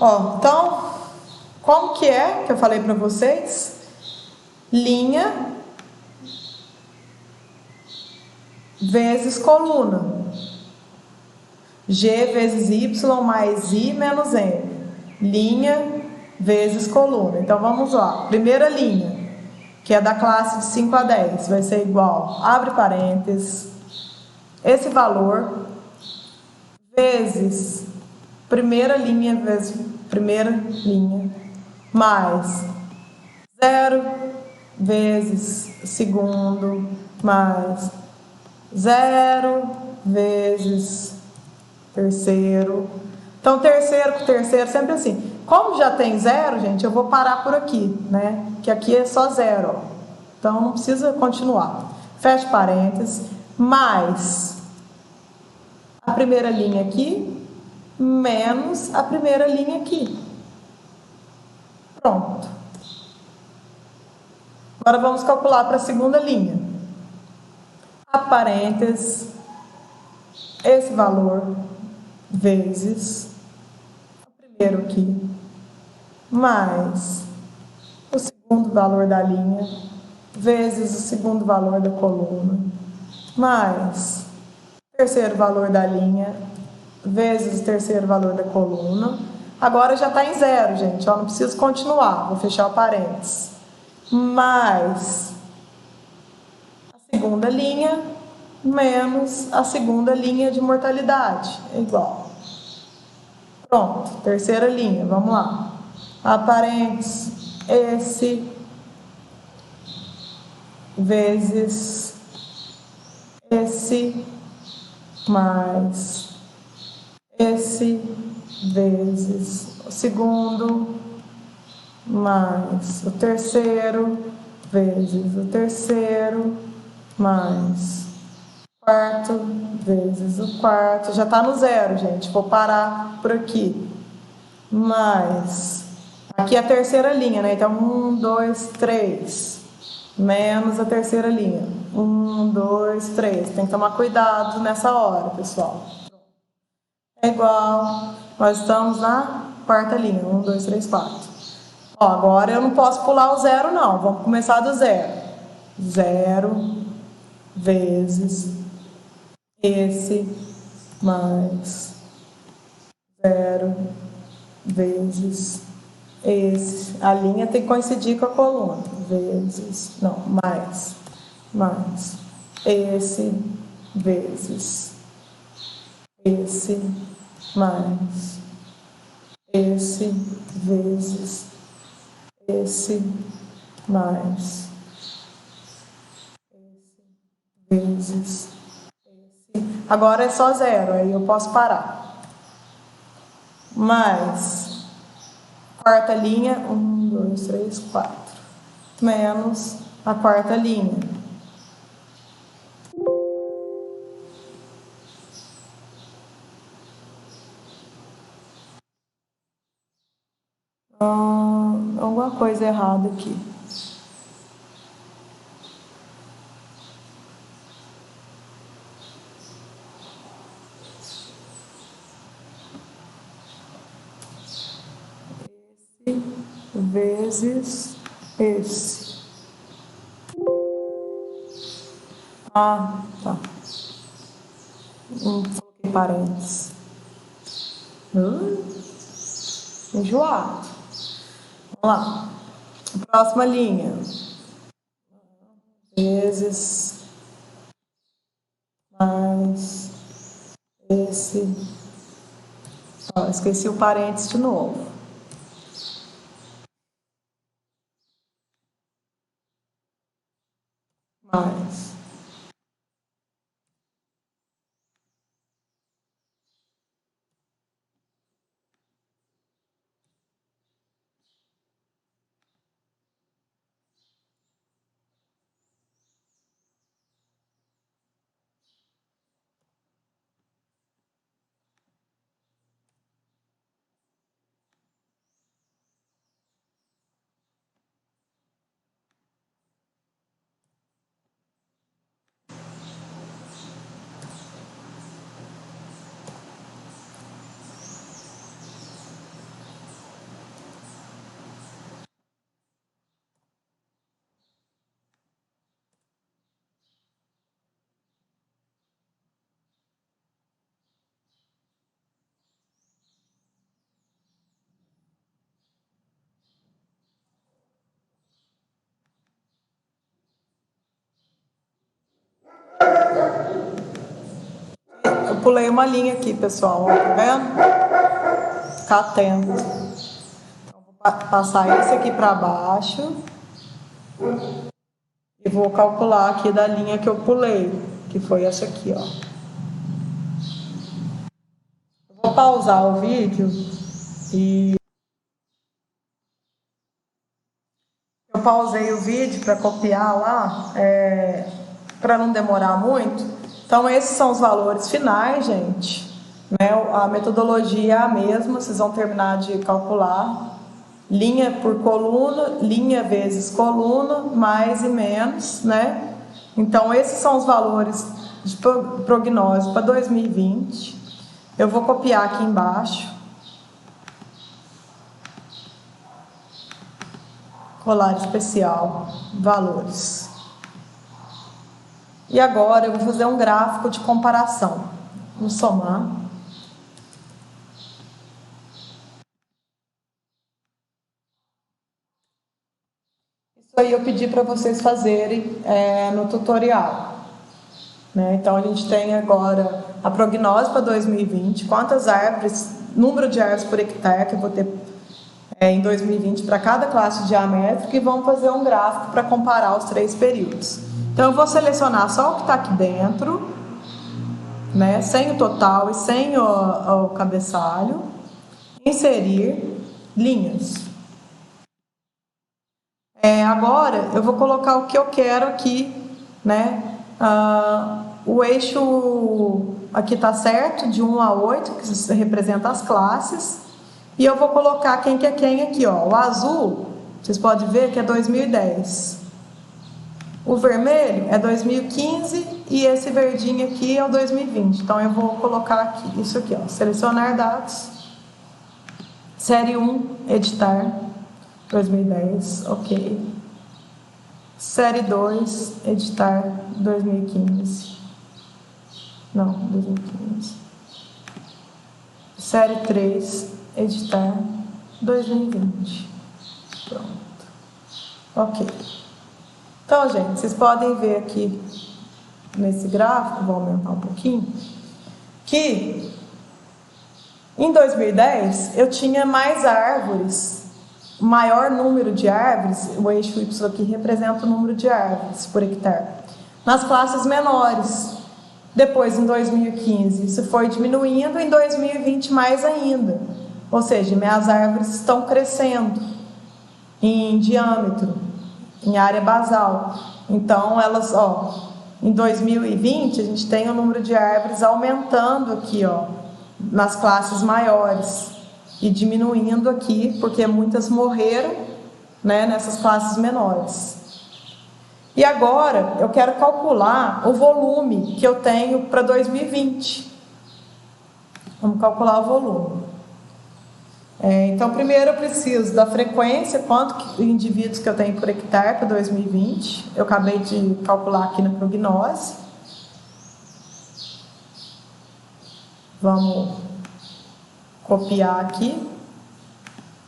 [SPEAKER 1] Ó, então, como que eu falei para vocês? Linha vezes coluna. G vezes Y mais I menos M. Linha vezes coluna. Então, vamos lá. Primeira linha, que é da classe de 5 a 10, vai ser igual, abre parênteses, esse valor vezes primeira linha vezes primeira linha, mais 0 vezes segundo, mais 0 vezes terceiro. Então, terceiro com terceiro, sempre assim. Como já tem 0, gente, eu vou parar por aqui, né? Que aqui é só 0, ó. Então, não precisa continuar. Fecha parênteses, mais a primeira linha aqui, menos a primeira linha aqui. Pronto. Agora, vamos calcular para a segunda linha. A parênteses, esse valor, vezes o primeiro aqui, mais o segundo valor da linha, vezes o segundo valor da coluna, mais o terceiro valor da linha, vezes o terceiro valor da coluna. Agora já está em 0, gente, ó, não preciso continuar, vou fechar o parênteses. Mais a segunda linha, menos a segunda linha de mortalidade, é igual. Pronto, terceira linha, vamos lá. A parênteses, esse vezes esse, mais esse vezes o segundo, mais o terceiro, vezes o terceiro, mais o quarto, vezes o quarto. Já está no 0, gente. Vou parar por aqui. Mais, aqui é a terceira linha, né? Então, 1, 2, 3. Menos a terceira linha. 1, 2, 3. Tem que tomar cuidado nessa hora, pessoal. É igual. Nós estamos na quarta linha. 1, 2, 3, 4. Ó, agora eu não posso pular o 0, não. Vamos começar do 0. 0 vezes esse, mais 0 vezes esse. A linha tem que coincidir com a coluna. Vezes, não, mais esse, vezes esse, mais esse, vezes esse, mais esse, vezes esse. Agora é só 0, aí eu posso parar. Mais quarta linha, 1, 2, 3, 4. Menos a quarta linha. Alguma coisa errada aqui. Esse vezes esse. Ah, tá. Coloquei parênteses. Enjoado. Vamos lá. Próxima linha. Vezes vértice. Ó, esqueci o parênteses de novo. Mais. Eu pulei uma linha aqui, pessoal, tá vendo? Ficar atento. Então, vou passar esse aqui para baixo e vou calcular aqui da linha que eu pulei, que foi essa aqui, ó. Eu vou pausar o vídeo e eu pausei o vídeo para copiar lá, para não demorar muito. Então, esses são os valores finais, gente. Né? A metodologia é a mesma, vocês vão terminar de calcular. Linha por coluna, linha vezes coluna, mais e menos, né? Então, esses são os valores de prognóstico para 2020. Eu vou copiar aqui embaixo. Colar especial, valores. E agora eu vou fazer um gráfico de comparação. Vou somar. Isso aí eu pedi para vocês fazerem no tutorial. Né? Então a gente tem agora a prognose para 2020, quantas árvores, número de árvores por hectare que eu vou ter em 2020 para cada classe diamétrica, e vamos fazer um gráfico para comparar os 3 períodos. Então eu vou selecionar só o que está aqui dentro, né, sem o total e sem o cabeçalho, inserir linhas. Agora eu vou colocar o que eu quero aqui, né? O eixo aqui está certo, de 1 a 8, que representa as classes. E eu vou colocar quem que é quem aqui, ó. O azul, vocês podem ver que é 2010. O vermelho é 2015 e esse verdinho aqui é o 2020. Então eu vou colocar aqui, isso aqui, ó. Selecionar dados. Série 1, editar. 2010, ok. Série 2, editar. 2015. Não, 2015. Série 3, editar. 2020. Pronto. Ok. Então, gente, vocês podem ver aqui nesse gráfico, vou aumentar um pouquinho, que em 2010 eu tinha mais árvores, maior número de árvores, o eixo Y aqui representa o número de árvores por hectare, nas classes menores. Depois, em 2015, isso foi diminuindo, em 2020 mais ainda. Ou seja, minhas árvores estão crescendo em diâmetro, em área basal. Então, elas, ó, em 2020, a gente tem o número de árvores aumentando aqui, ó, nas classes maiores, e diminuindo aqui, porque muitas morreram, né, nessas classes menores. E agora, eu quero calcular o volume que eu tenho para 2020. Vamos calcular o volume. Então, primeiro eu preciso da frequência, quantos indivíduos que eu tenho por hectare para 2020. Eu acabei de calcular aqui na prognose. Vamos copiar aqui,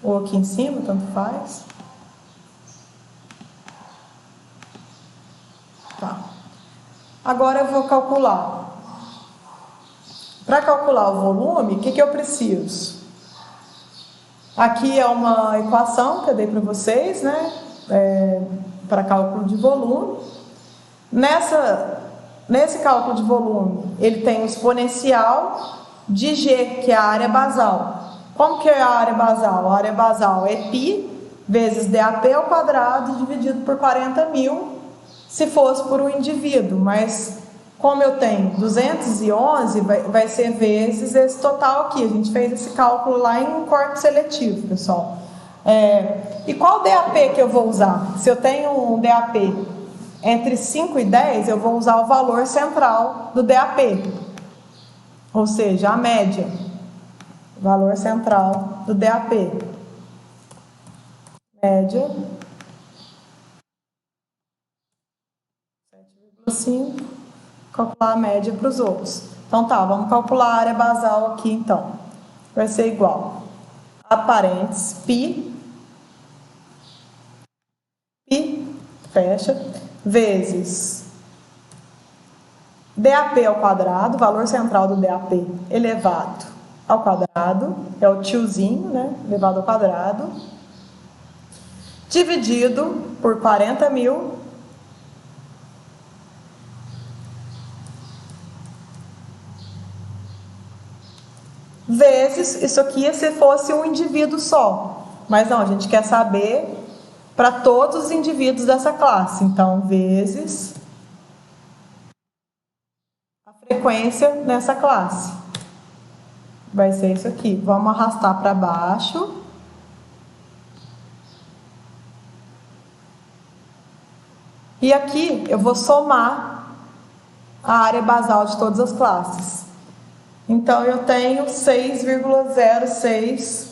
[SPEAKER 1] ou aqui em cima, tanto faz. Tá. Agora eu vou calcular Para calcular o volume, o que eu preciso? Aqui é uma equação que eu dei para vocês, né? Para cálculo de volume. Nesse cálculo de volume, ele tem o exponencial de G, que é a área basal. Como que é a área basal? A área basal é π vezes DAP ao quadrado dividido por 40.000, se fosse por um indivíduo, mas como eu tenho 211, vai ser vezes esse total aqui. A gente fez esse cálculo lá em corte seletivo, pessoal. E qual DAP que eu vou usar? Se eu tenho um DAP entre 5 e 10, eu vou usar o valor central do DAP, ou seja, a média, valor central do DAP. Média 7,5, calcular a média para os outros. Então tá, vamos calcular a área basal aqui então. Vai ser igual a parênteses π, fecha, vezes DAP ao quadrado, valor central do DAP elevado ao quadrado, é o tiozinho, né? Elevado ao quadrado, dividido por 40.000, vezes, isso aqui se fosse um indivíduo só, mas não, a gente quer saber para todos os indivíduos dessa classe, então, vezes a frequência nessa classe, vai ser isso aqui. Vamos arrastar para baixo, e aqui eu vou somar a área basal de todas as classes. Então, eu tenho 6,06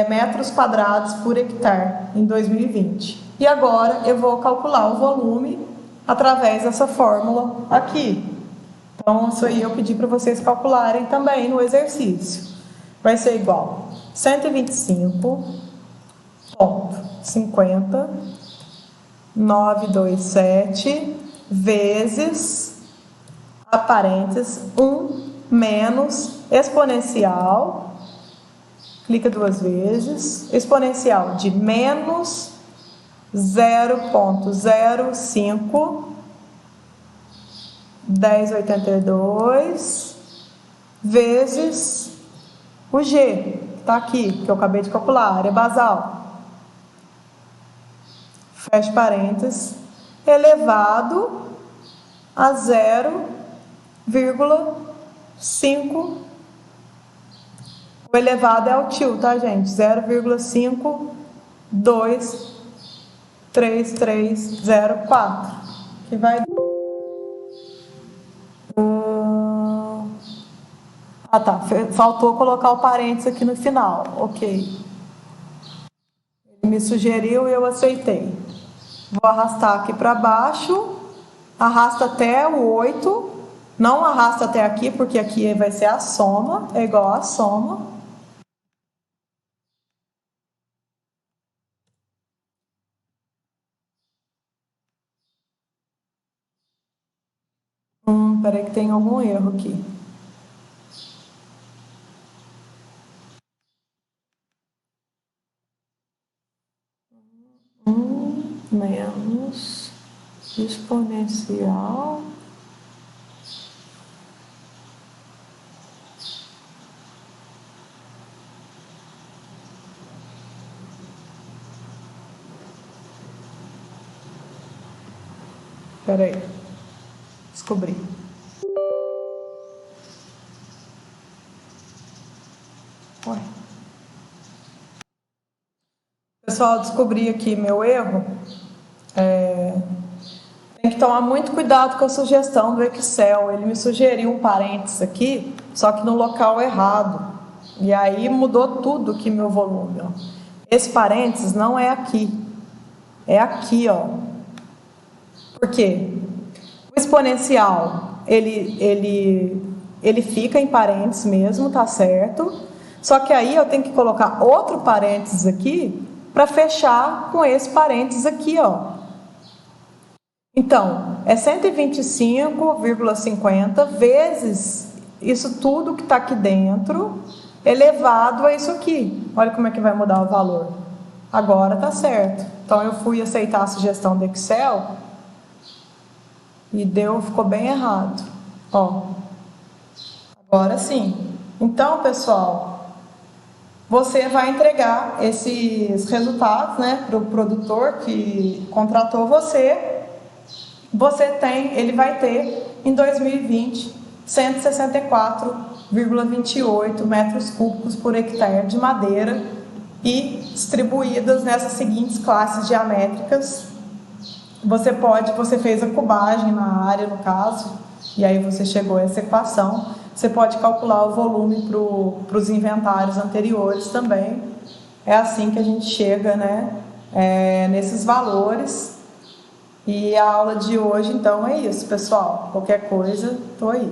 [SPEAKER 1] metros quadrados por hectare em 2020. E agora eu vou calcular o volume através dessa fórmula aqui. Então, isso aí eu pedi para vocês calcularem também no exercício. Vai ser igual a 125,927 vezes a parênteses 1 menos exponencial, clica duas vezes, exponencial de menos 0,05 1082 vezes o G, que está aqui, que eu acabei de calcular, área basal, fecha parênteses, elevado a 0,5. O elevado é o tio, tá, gente? 0,523304, que vai... Ah, tá. Faltou colocar o parênteses aqui no final. Ok. Ele me sugeriu e eu aceitei. Vou arrastar aqui para baixo. Arrasta até o 8. Não arrasta até aqui, porque aqui vai ser a soma. É igual a soma. Peraí que tem algum erro aqui. Menos exponencial peraí, descobri. Ué. Pessoal, descobri aqui meu erro. Tem que tomar muito cuidado com a sugestão do Excel. Ele me sugeriu um parênteses aqui, só que no local errado. E aí mudou tudo aqui meu volume. Ó. Esse parênteses não é aqui. É aqui, ó. Por quê? O exponencial, ele fica em parênteses mesmo, tá certo? Só que aí eu tenho que colocar outro parênteses aqui para fechar com esse parênteses aqui, ó. Então, é 125,50 vezes isso tudo que está aqui dentro elevado a isso aqui. Olha como é que vai mudar o valor. Agora tá certo. Então eu fui aceitar a sugestão do Excel e ficou bem errado. Ó, agora sim. Então, pessoal, você vai entregar esses resultados, né, para o produtor que contratou você. Ele vai ter em 2020 164,28 metros cúbicos por hectare de madeira e distribuídas nessas seguintes classes geométricas. Você fez a cubagem na área, no caso, e aí você chegou a essa equação. Você pode calcular o volume para os inventários anteriores também. É assim que a gente chega, né, nesses valores. E a aula de hoje, então, é isso, pessoal. Qualquer coisa, estou aí.